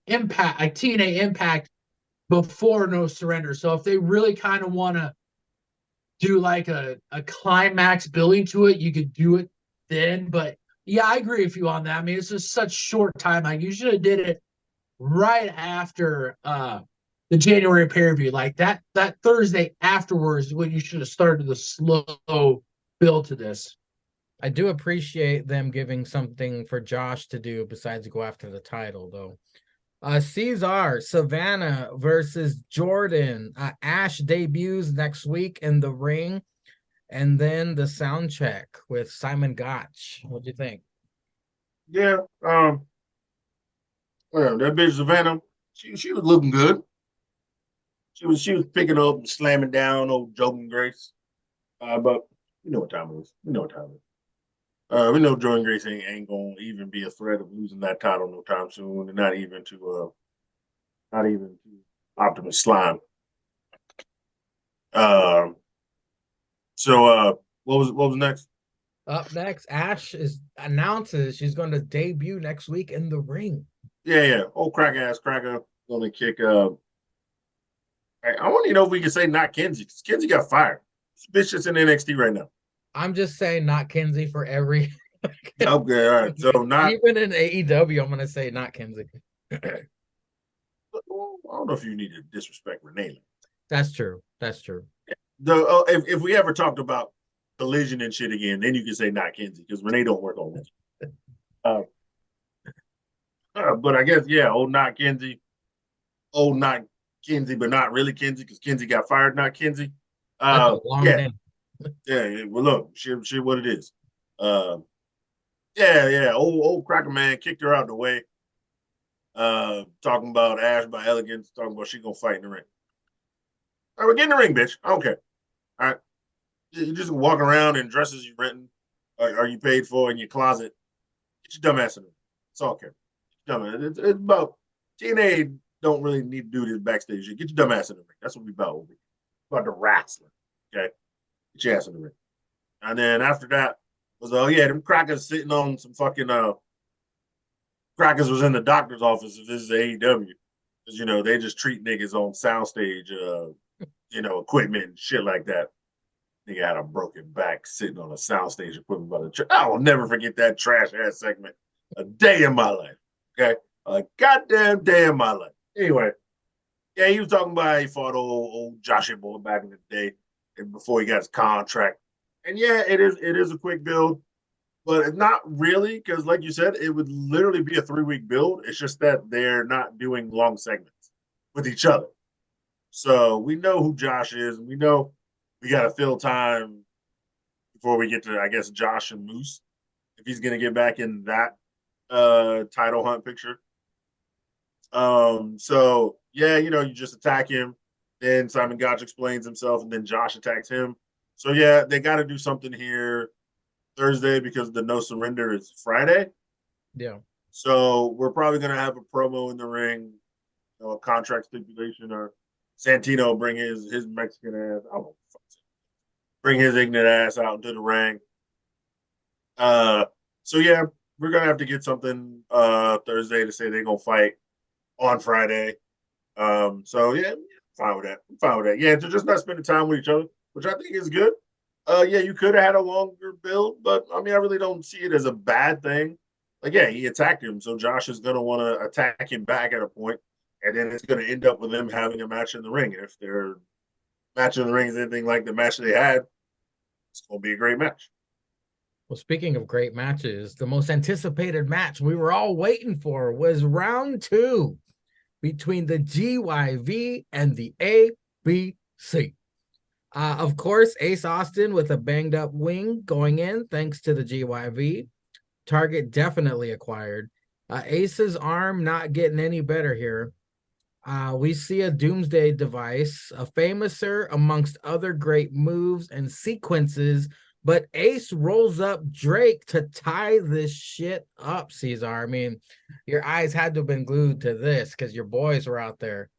impact, like TNA Impact before No Surrender. So if they really kind of want to do like a climax building to it, you could do it then. But yeah, I agree with you on that. I mean, it's just such short time. Like, you should have did it right after the January pay-per-view. Like that Thursday afterwards when you should have started the slow build to this. I do appreciate them giving something for Josh to do besides go after the title, though. Cesar Savannah versus Jordan. Ash debuts next week in the ring, and then the sound check with Simon Gotch. What do you think? Yeah, well, that bitch Savannah, she was looking good. She was picking up and slamming down old Jordan Grace. But you know what time it is. We know Jordan Grace ain't gonna even be a threat of losing that title no time soon, and not even to Optimus Slime. So what was next? Up next, Ash announces she's going to debut next week in the ring. Yeah. Old cracker gonna kick. I want to know if we can say not Kenzie, because Kenzie got fired. This bitch is in NXT right now. I'm just saying not Kenzie for every. Okay, all right. So not even in AEW, I'm gonna say not Kenzie. I don't know if you need to disrespect Renee. That's true. If we ever talked about Collision and shit again, then you can say not Kenzie, because Renee don't work on that. But I guess old not Kenzie, but not really Kenzie, because Kenzie got fired, not Kenzie. That's a long name. Yeah. Well, look, shit, what it is. Old Cracker Man kicked her out the way. Talking about Ash by Elegance, talking about she gonna fight in the ring. All right, we're getting in the ring, bitch. I don't care. All right, you just walk around in dresses you renting, or you paid for in your closet. Get your dumb ass in the ring. That's all I care. It's about TNA. Don't really need to do this backstage shit. Get your dumb ass in the ring. That's what we about. Over here. About the wrestling. Okay, get your ass in the ring. And then after that was them crackers sitting on some fucking crackers was in the doctor's office. If this is AEW, because they just treat niggas on soundstage, equipment and shit like that. Nigga had a broken back sitting on a soundstage equipment by the I will never forget that trash ass segment a day in my life. Okay, a goddamn day in my life. Anyway, yeah, he was talking about how he fought old Joshy Boy back in the day, and before he got his contract. And yeah, it is a quick build, but it's not really, because like you said, it would literally be a 3-week build. It's just that they're not doing long segments with each other. So we know who Josh is, and we know we got to fill time before we get to, I guess, Josh and Moose, if he's going to get back in that title hunt picture. So yeah, you just attack him, then Simon Gotch explains himself, and then Josh attacks him. So yeah, they got to do something here Thursday, because the No Surrender is Friday. Yeah. So we're probably gonna have a promo in the ring, a contract stipulation, or Santino bring his Mexican ass. I don't know, bring his ignorant ass out into the ring. So yeah, we're gonna have to get something Thursday to say they're gonna fight on Friday. So yeah, I'm fine with that. Yeah, to just not spending time with each other, which I think is good. Yeah, you could have had a longer build, but I mean, I really don't see it as a bad thing. Like, yeah, he attacked him, so Josh is going to want to attack him back at a point, and then it's going to end up with them having a match in the ring. And if their match in the ring is anything like the match they had, it's going to be a great match. Well, speaking of great matches, the most anticipated match we were all waiting for was round 2 between the GYV and the ABC. Of course, Ace Austin with a banged up wing going in thanks to the GYV. Target definitely acquired. Ace's arm not getting any better here. We see a Doomsday device, a famouser amongst other great moves and sequences, but Ace rolls up Drake to tie this shit up, Cesar. I mean, your eyes had to have been glued to this because your boys were out there.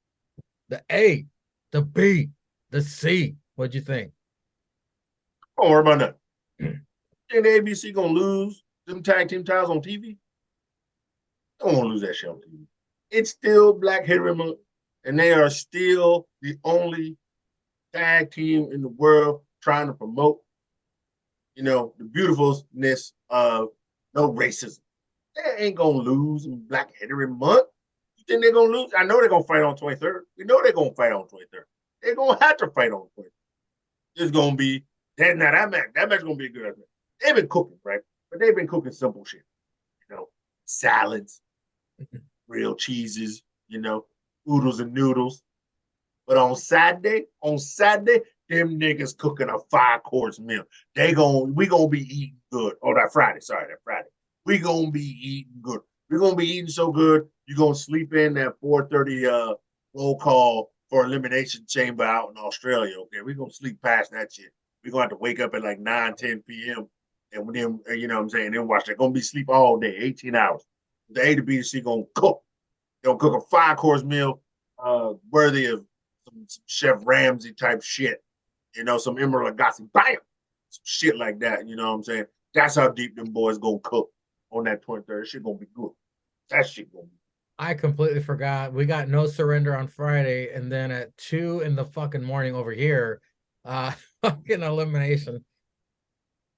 The A, the B, the C. What'd you think? Don't worry about that. Think the ABC gonna lose them tag team titles on TV? Don't want to lose that shit on TV. It's still Black History Month, and they are still the only tag team in the world trying to promote, the beautifulness of no racism. They ain't gonna lose in Black History Month. You think they're gonna lose? I know they're gonna fight on 23rd. We know they're gonna fight on 23rd. They're gonna have to fight on 23rd. It's gonna be that match. That match gonna be a good match. They've been cooking, right? But they've been cooking simple shit. Salads, real cheeses, oodles and noodles. But on Saturday, them niggas cooking a 5-course meal. We gonna be eating good. Oh, that Friday. We gonna be eating good. We're gonna be eating so good, you're gonna sleep in that 4:30 roll call for Elimination Chamber out in Australia. Okay, we're gonna sleep past that shit. We're gonna have to wake up at like 9-10 p.m. and then then watch that. Gonna be sleep all day, 18 hours. The A to B to C gonna cook. They'll cook a 5-course meal worthy of some Chef Ramsay type shit. Some Emerald Lagasse, bam, some shit like that. You know what I'm saying? That's how deep them boys gonna cook on that 23rd. Shit gonna be good. That shit gonna be. I completely forgot. We got No Surrender on Friday, and then at 2 in the fucking morning over here, fucking Elimination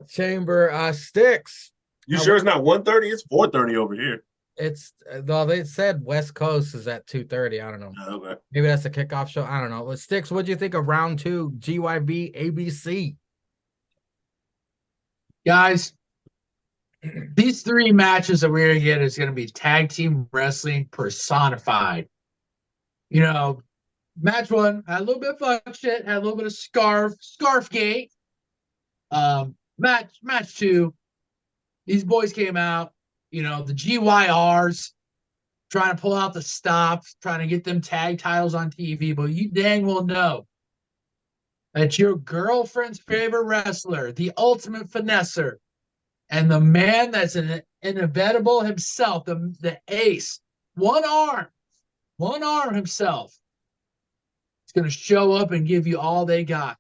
Chamber Sticks. You sure it's not 1:30? It's 4:30 over here. It's though they said West Coast is at 2:30. I don't know. Okay. Maybe that's a kickoff show. I don't know. But Sticks, what do you think of round 2 GYV ABC? Guys, these 3 matches that we're going to get is going to be tag team wrestling personified. Match 1 had a little bit of fuck shit, had a little bit of scarf gate. Match 2, these boys came out, the GYRs trying to pull out the stops, trying to get them tag titles on TV, but you dang well know that your girlfriend's favorite wrestler, the ultimate finesser, and the man that's an inevitable himself, the ace, one arm himself, is going to show up and give you all they got.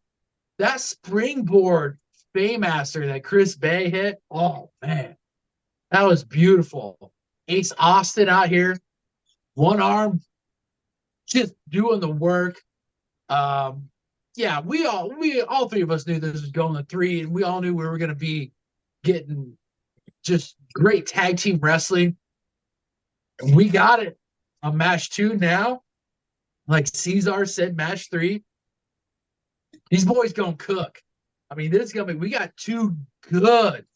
That springboard Faymaster that Chris Bay hit, oh, man, that was beautiful. Ace Austin out here, one arm, just doing the work. Yeah, we all 3 of us knew this was going to 3, and we all knew we were going to be getting just great tag team wrestling. And we got it on match 2 now. Like Cesar said, match 3. These boys gonna cook. I mean, this is gonna be. We got 2 good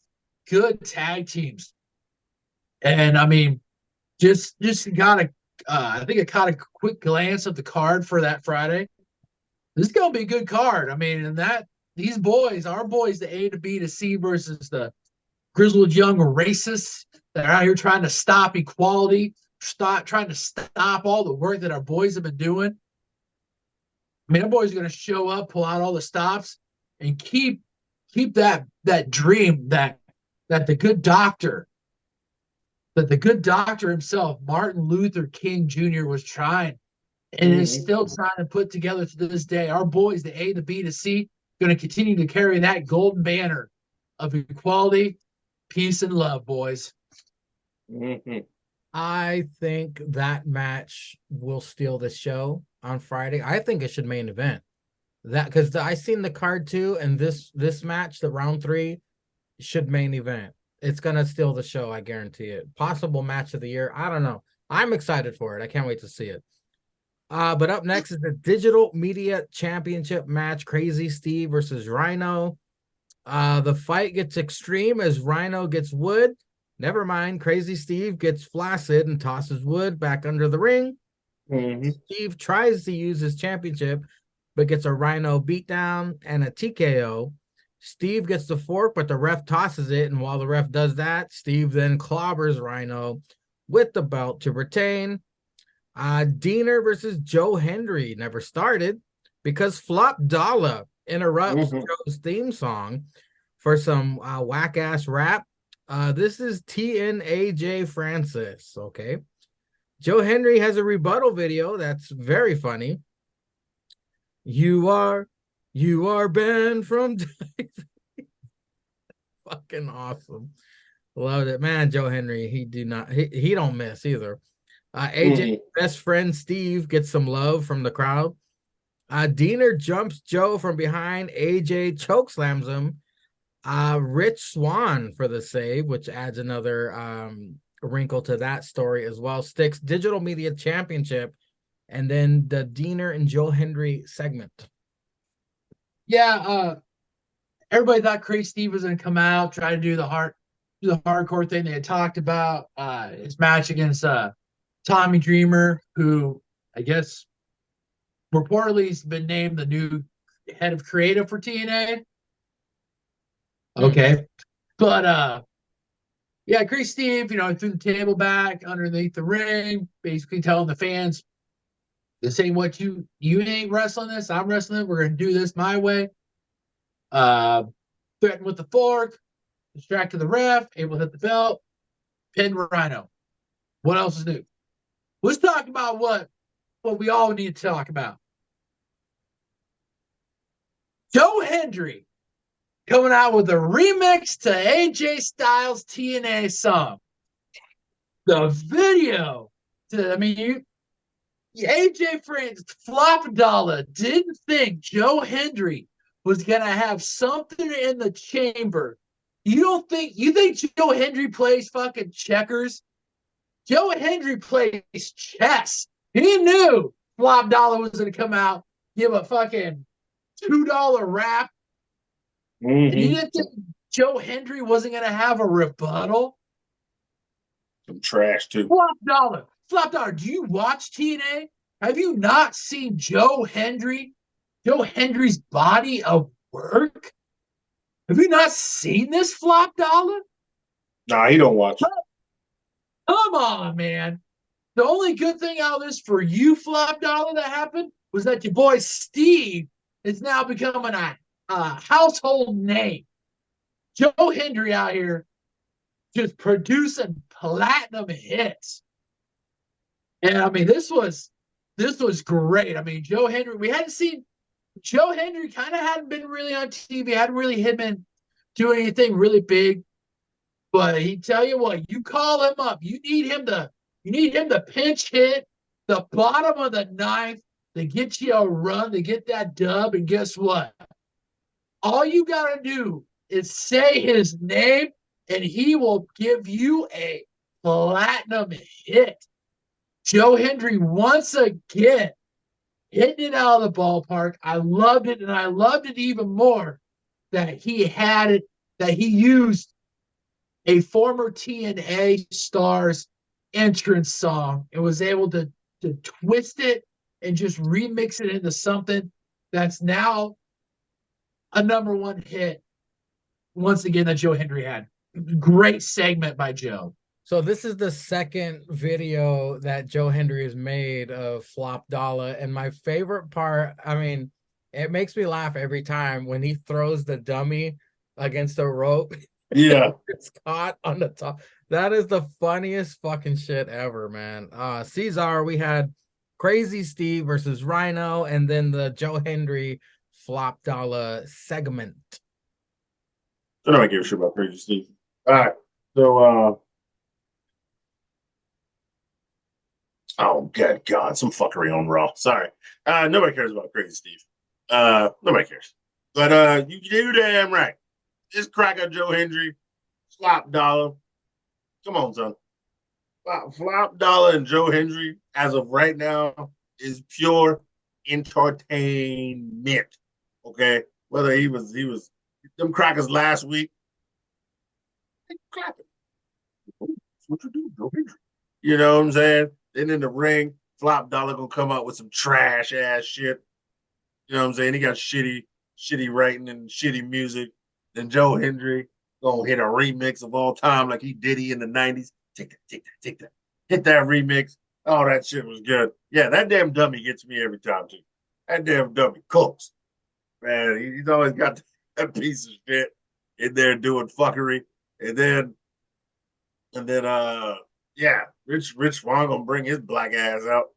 tag teams, and I mean, just got a. I think I caught a quick glance of the card for that Friday. This is gonna be a good card. I mean, and that these boys, our boys, the A to B to C versus the grizzled young racists that are out here trying to stop equality, trying to stop all the work that our boys have been doing. I mean, our boys are going to show up, pull out all the stops, and keep that dream that the good doctor himself, Martin Luther King Jr., was trying and is still trying to put together to this day. Our boys, the A, the B, the C, going to continue to carry that golden banner of equality, peace, and love, boys. Mm-hmm. I think that match will steal the show on Friday. I think it should main event that because I seen the card too, and this match, the round 3, should main event. It's gonna steal the show, I guarantee it. Possible match of the year. I don't know. I'm excited for it. I can't wait to see it. But up next is the Digital Media Championship match: Crazy Steve versus Rhino. The fight gets extreme as Rhino gets wood. Never mind, Crazy Steve gets flaccid and tosses Wood back under the ring. Mm-hmm. Steve tries to use his championship, but gets a Rhino beatdown and a TKO. Steve gets the fork, but the ref tosses it. And while the ref does that, Steve then clobbers Rhino with the belt to retain. Diener versus Joe Hendry never started because Flop Dollar interrupts Joe's theme song for some whack ass rap. This is TNAJ Francis. Okay. Joe Hendry has a rebuttal video that's very funny. You are banned from fucking awesome. Loved it, man. Joe Hendry, he don't miss either. AJ's best friend Steve gets some love from the crowd. Diener jumps Joe from behind. AJ chokeslams him. Rich Swann for the save, which adds another wrinkle to that story as well. Sticks Digital Media Championship, and then the Diener and Joe Hendry segment. Yeah, everybody thought Crazy Steve was going to come out, try to do the hardcore thing they had talked about. His match against Tommy Dreamer, who I guess reportedly has been named the new head of creative for TNA. Okay. But yeah, Crazy Steve, threw the table back underneath the ring, basically telling the fans, this ain't what you ain't wrestling this, I'm wrestling, we're gonna do this my way. Threatened with the fork, distracted the ref, able to hit the belt, pinned Rhino. What else is new? Let's talk about what we all need to talk about. Joe Hendry coming out with a remix to AJ Styles' TNA song. The video, AJ Friends, Flop Dollar didn't think Joe Hendry was going to have something in the chamber. You think Joe Hendry plays fucking checkers? Joe Hendry plays chess. He knew Flop Dollar was going to come out, give a fucking $2 rap. And he didn't think Joe Hendry wasn't going to have a rebuttal? Some trash, too. Flop Dollar, do you watch TNA? Have you not seen Joe Hendry's body of work? Have you not seen this, Flop Dollar? Nah, he don't watch it. Come on, man. The only good thing out of this for you, Flop Dollar, that happened was that your boy Steve is now becoming a household name. Joe Hendry out here just producing platinum hits. And I mean, this was great. I mean, Joe Hendry, we hadn't seen Joe Hendry, kind of hadn't been really on TV, hadn't really been doing anything really big. But he tell you what, you call him up, you need him to pinch hit the bottom of the ninth to get you a run, to get that dub. And guess what? All you got to do is say his name, and he will give you a platinum hit. Joe Hendry, once again, hitting it out of the ballpark. I loved it, and I loved it even more that he used a former TNA star's entrance song and was able to twist it and just remix it into something that's now a #1 hit once again that Joe Hendry had. Great segment by Joe. So this is the second video that Joe Hendry has made of Flop Dollar, and my favorite part, I mean, it makes me laugh every time when he throws the dummy against the rope. Yeah. It's caught on the top. That is the funniest fucking shit ever, man. Cesar, we had Crazy Steve versus Rhino, and then the Joe Hendry Flop Dollar segment. I don't give a shit about Crazy Steve. All right. So, oh, good God, some fuckery on Raw. Sorry. Nobody cares about Crazy Steve. Nobody cares. But you damn right. This cracker Joe Hendry, Flop Dollar. Come on, son. Flop Dollar and Joe Hendry, as of right now, is pure entertainment. Okay? Whether he was them crackers last week, clapping. That's what you do, Joe Hendry. You know what I'm saying? Then in the ring, Flop Dollar gonna come out with some trash ass shit. You know what I'm saying? He got shitty writing and shitty music. Then Joe Hendry gonna hit a remix of all time like he did in the 90s. Take that. Hit that remix. Oh, that shit was good. Yeah, that damn dummy gets me every time too. That damn dummy cooks. Man, he's always got that piece of shit in there doing fuckery. And then yeah, Rich Swann gonna bring his black ass out.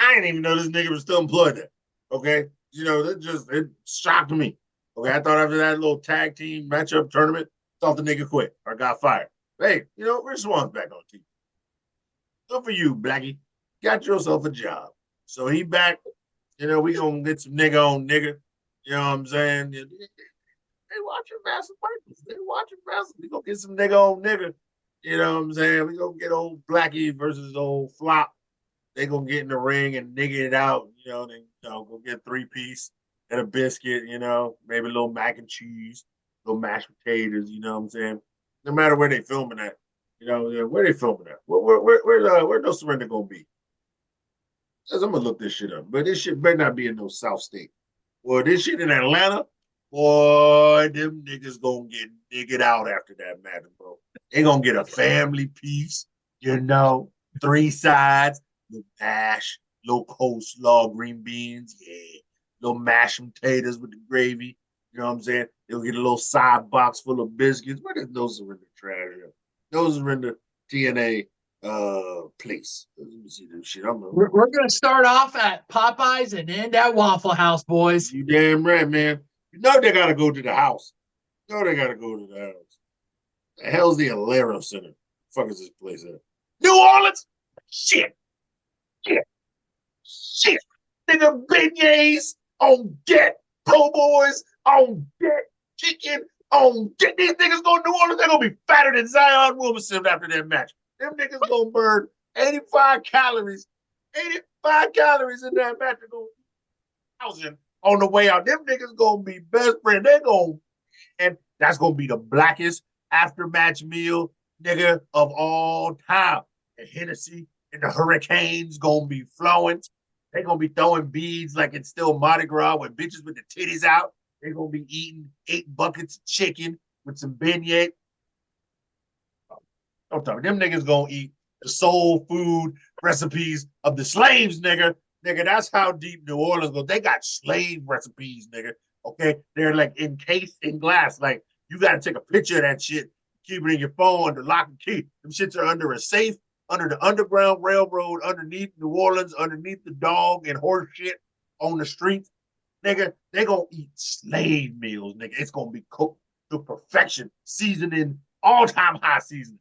I didn't even know this nigga was still employed there. Okay. You know, it shocked me. Okay. I thought after that little tag team matchup tournament, thought the nigga quit or got fired. Hey, you know, Rich Swann's back on TV. Good for you, Blackie. Got yourself a job. So he back. You know, we gonna get some nigga on nigga. You know what I'm saying? They watching Master Michaels. They watching Master. We gonna get some nigga on nigga. You know what I'm saying? We gonna get old Blackie versus old Flop. They gonna get in the ring and nigga it out. You know, then go get 3-piece and a biscuit. You know, maybe a little mac and cheese, little mashed potatoes. You know what I'm saying? No matter where they filming at. You know, where they filming at? Where No Surrender gonna be? Cause I'm gonna look this shit up. But this shit better not be in no South State. Well, this shit in Atlanta, boy, them niggas gonna get niggered out after that match, bro. They gonna get a family piece, you know, 3 sides, little mash, little coleslaw, green beans, yeah, little mashed potatoes with the gravy. You know what I'm saying? They'll get a little side box full of biscuits. Where does No Surrender trash? No Surrender TNA place. Let me see this shit. We're gonna start off at Popeyes and end at Waffle House, boys. You damn right, man. You know they gotta go to the house. You know they gotta go to the house. The hell's the Alero Center? The fuck is this place at? New Orleans? Shit. Nigga, beignets on deck. Po' boys on deck. Chicken on deck. These niggas go to New Orleans. They're gonna be fatter than Zion Williamson after that match. Them niggas gonna burn 85 calories. 85 calories in that match. They're gonna be 1,000 on the way out. Them niggas gonna be best friends. And that's gonna be the blackest after match meal, nigga, of all time. The Hennessy and the Hurricanes gonna be flowing. They gonna be throwing beads like it's still Mardi Gras with bitches with the titties out. They gonna be eating 8 buckets of chicken with some beignet. Don't tell me them niggas gonna eat the soul food recipes of the slaves, nigga. Nigga, that's how deep New Orleans goes. They got slave recipes, nigga. Okay, they're like encased in glass. Like you got to take a picture of that shit, keep it in your phone under lock and key. Them shits are under a safe, under the Underground Railroad, underneath New Orleans, underneath the dog and horse shit on the streets. Nigga, they gonna eat slave meals, nigga. It's gonna be cooked to perfection, seasoning, all-time high seasoning.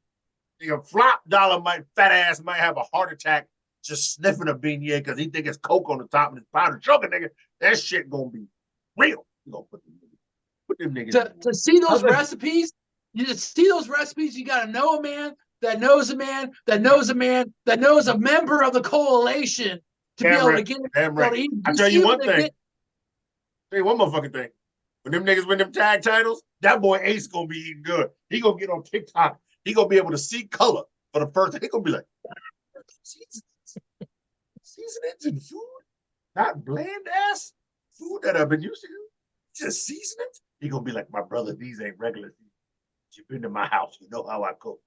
Nigga, Flop Dollar fat ass might have a heart attack just sniffing a beignet because he think it's Coke on the top of his powder sugar, nigga. That shit gonna be real. You gonna put them niggas to see those recipes. You gotta know a man that knows a man that knows a man that knows a member of the coalition to be able to get it. Damn right. I'll tell you one thing. Tell you one motherfucking thing. When them niggas win them tag titles, that boy Ace gonna be eating good. He gonna get on TikTok. He gonna be able to see color for the first time. He gonna be like, seasonings and food, not bland ass food that I've been used to. Just seasonings. He gonna be like, my brother, these ain't regular seasonings. You've been to my house, you know how I cook.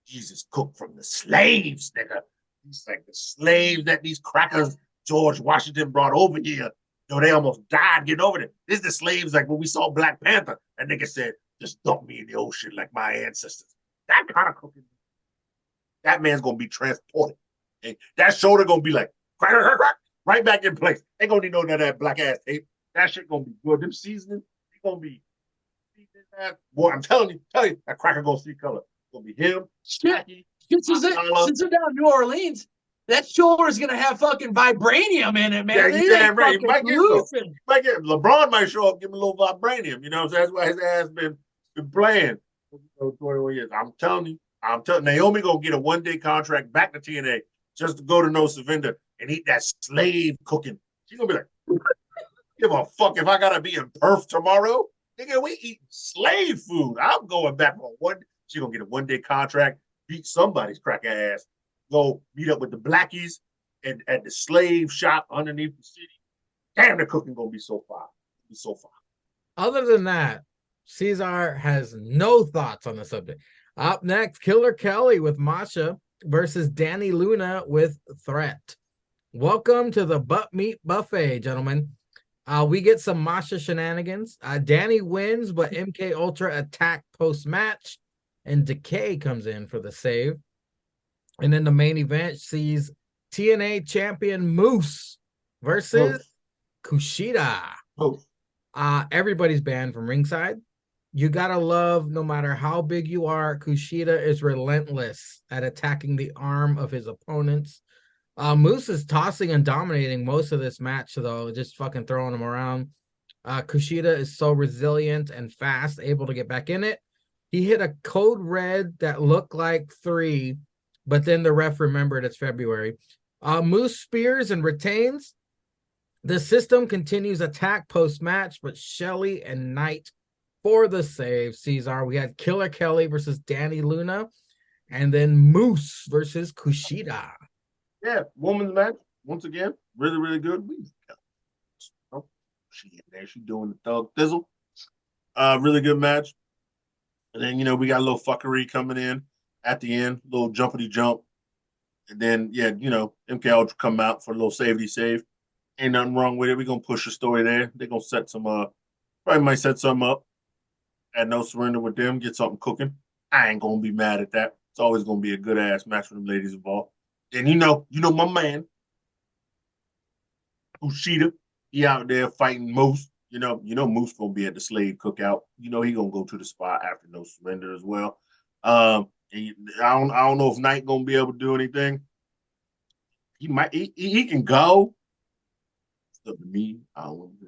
Jesus cooked from the slaves, nigga. He's like the slaves that these crackers George Washington brought over here. You know, they almost died getting over there. This is the slaves like when we saw Black Panther. That nigga said, just dump me in the ocean like my ancestors. That kind of cooking. That man's gonna be transported. Okay? That shoulder gonna be like crack, crack, crack, right back in place. They gonna need that black ass tape. That shit gonna be good. Them seasoning, they gonna be. Boy, I'm telling you, that cracker gonna see color. It's gonna be him. Shit. Since they're down in New Orleans, that shoulder is gonna have fucking vibranium in it, man. Yeah, he's damn right. He might get LeBron might show up, give him a little vibranium. You know what I'm saying? That's why his ass been playing for 21 years. I'm telling you, Naomi gonna get a 1-day contract back to TNA just to go to No Surrender and eat that slave cooking. She's gonna be like, give a fuck if I gotta be in Perth tomorrow. Nigga, we eat slave food. I'm going back on one. She gonna get a 1-day contract, beat somebody's cracker ass, go meet up with the Blackies, at the slave shop underneath the city. Damn, the cooking gonna be so fire. Be so fire. Other than that, Cesar has no thoughts on the subject. Up next, Killer Kelly with Masha versus Danny Luna with Threat. Welcome to the butt meat buffet, gentlemen. We get some Masha shenanigans. Danny wins, but MK Ultra attack post-match, and Decay comes in for the save. And then the main event sees TNA champion Moose versus Kushida. Everybody's banned from ringside. You gotta love, no matter how big you are, Kushida is relentless at attacking the arm of his opponents. Moose is tossing and dominating most of this match, though, just fucking throwing him around. Kushida is so resilient and fast, able to get back in it. He hit a code red that looked like 3, but then the ref remembered it's February. Moose spears and retains. The system continues attack post-match, but Shelley and Knight for the save. Cesar, we had Killer Kelly versus Danny Luna, and then Moose versus Kushida. Yeah, woman's match once again, really, really good. She in there, she doing the thug thizzle. Really good match. And then we got a little fuckery coming in at the end, little jumpity jump, and then MK Ultra come out for a little safety save. Ain't nothing wrong with it. We're gonna push the story there. They're gonna set some probably might set some up. At No Surrender with them, get something cooking. I ain't gonna be mad at that. It's always gonna be a good ass match for them ladies involved. And you know my man, Kushida, he out there fighting Moose. You know Moose gonna be at the slave cookout. He gonna go to the spot after No Surrender as well. I don't know if Knight gonna be able to do anything. He might. He can go. It's up to me. I don't want to,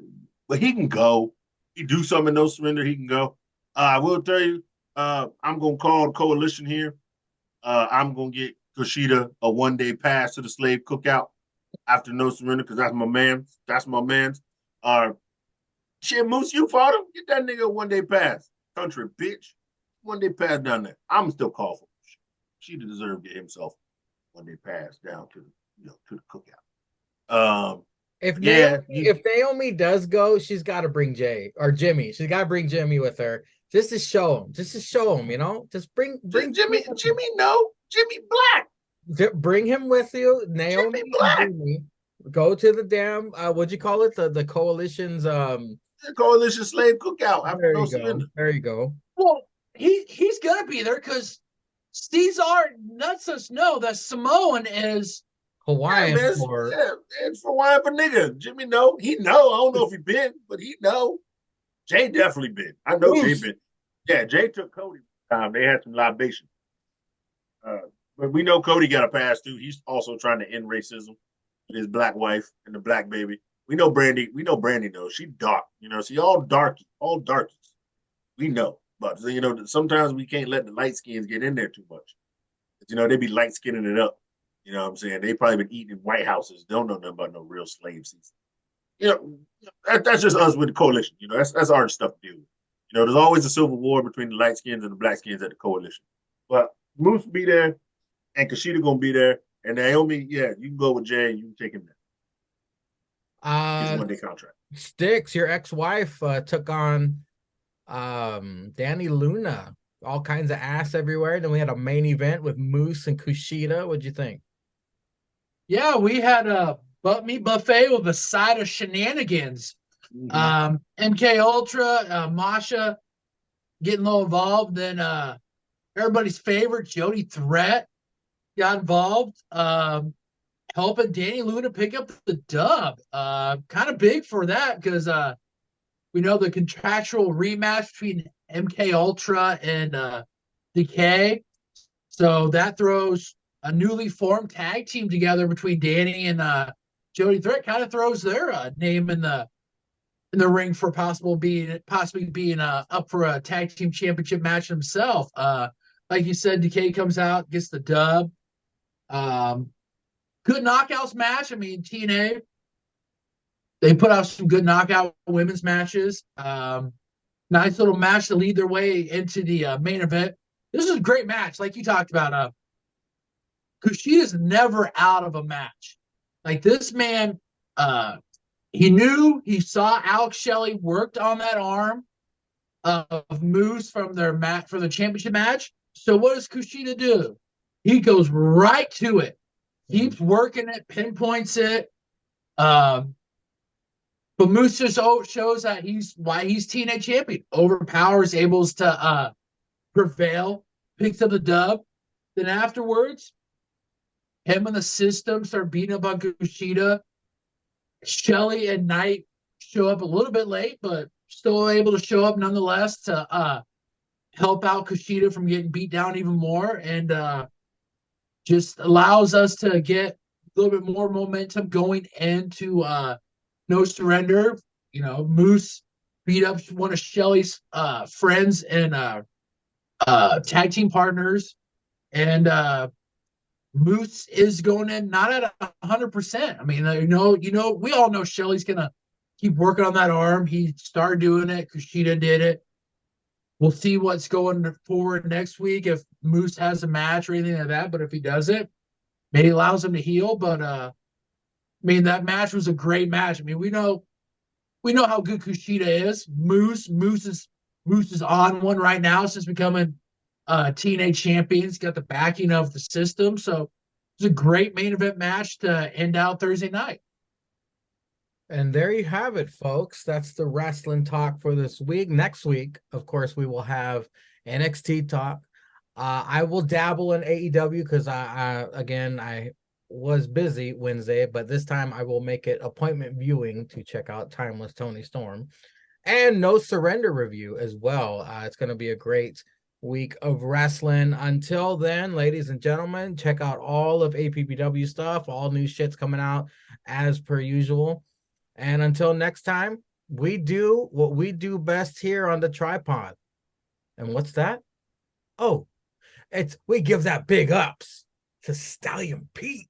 but he can go. He do something in No Surrender. He can go. I will tell you. I'm gonna call the coalition here. I'm gonna get Kushida a 1-day pass to the slave cookout after No Surrender because that's my man. That's my man's. Shit, Moose, you fought him. Get that nigga a 1-day pass. Country bitch. 1-day pass down there. I'm still call for him. Kushida deserves to get himself 1-day pass down to the cookout. If Naomi does go, she's got to bring Jay or Jimmy. She's got to bring Jimmy with her just to show him. Just bring Jimmy. Jimmy Black. Bring him with you. Naomi Jimmy Black. Jimmy, go to the damn what'd you call it? The coalition's the coalition slave cookout. There you go. There you go. Well, he's gonna be there because Cesar lets us know that Samoan is Hawaiian it's Hawaiian for nigga. Jimmy he know. I don't know if he been, but he know. Jay definitely been. I know Jay been. Yeah, Jay took Cody time. They had some libation. But we know Cody got a pass too. He's also trying to end racism with his black wife and the black baby. We know Brandy knows. She dark. She all darkies. We know. But sometimes we can't let the light skins get in there too much. They be light skinning it up. You know what I'm saying? They probably been eating in White Houses. Don't know nothing about no real slave season. That's just us with the coalition. That's our stuff to do. There's always a civil war between the light skins and the black skins at the coalition. But Moose be there, and Kushida gonna be there, and Naomi, you can go with Jay and you can take him there. He's 1-day contract. Sticks, your ex-wife took on Danny Luna. All kinds of ass everywhere. Then we had a main event with Moose and Kushida. What'd you think? Yeah, we had a butt meat buffet with a side of shenanigans. Mm-hmm. MK Ultra, Masha getting a little involved. Then everybody's favorite Jody Threat got involved, helping Danny Luna pick up the dub. Kind of big for that because we know the contractual rematch between MK Ultra and Decay. So that throws a newly formed tag team together between Danny and Jody Threat. Kind of throws their name in the ring for possibly being up for a tag team championship match himself. Like you said, Decay comes out, gets the dub. Good knockouts match. I mean, TNA, they put out some good knockout women's matches. Nice little match to lead their way into the main event. This is a great match, like you talked about. Kushida's never out of a match. Like this man, he saw Alex Shelley worked on that arm of Moose from their for the championship match. So what does Kushida do? He goes right to it, keeps working it, pinpoints it. But Moose just shows that he's TNA champion. Overpowers, able to prevail, picks up the dub. Then afterwards, him and the system start beating up on Kushida. Shelley and Knight show up a little bit late, but still able to show up nonetheless to help out Kushida from getting beat down even more, and just allows us to get a little bit more momentum going into No Surrender. You know, Moose beat up one of Shelley's friends and tag team partners, and Moose is going in not at 100%. I mean, we all know Shelley's gonna keep working on that arm. He started doing it. Kushida did it. We'll see what's going forward next week if Moose has a match or anything like that. But if he doesn't, maybe allows him to heal. But I mean, that match was a great match. I mean, we know how good Kushida is. Moose is on one right now since becoming TNA champion. He's got the backing of the system. So it's a great main event match to end out Thursday night. And there you have it, folks. That's the wrestling talk for this week. Next week, of course, we will have NXT talk. I will dabble in AEW because I was busy Wednesday, but this time I will make it appointment viewing to check out Timeless Tony Storm and No Surrender review as well. It's going to be a great week of wrestling. Until then, ladies and gentlemen, check out all of APBW stuff. All new shit's coming out as per usual. And until next time, we do what we do best here on the tripod. And what's that? Oh, we give that big ups to Stallion Pete.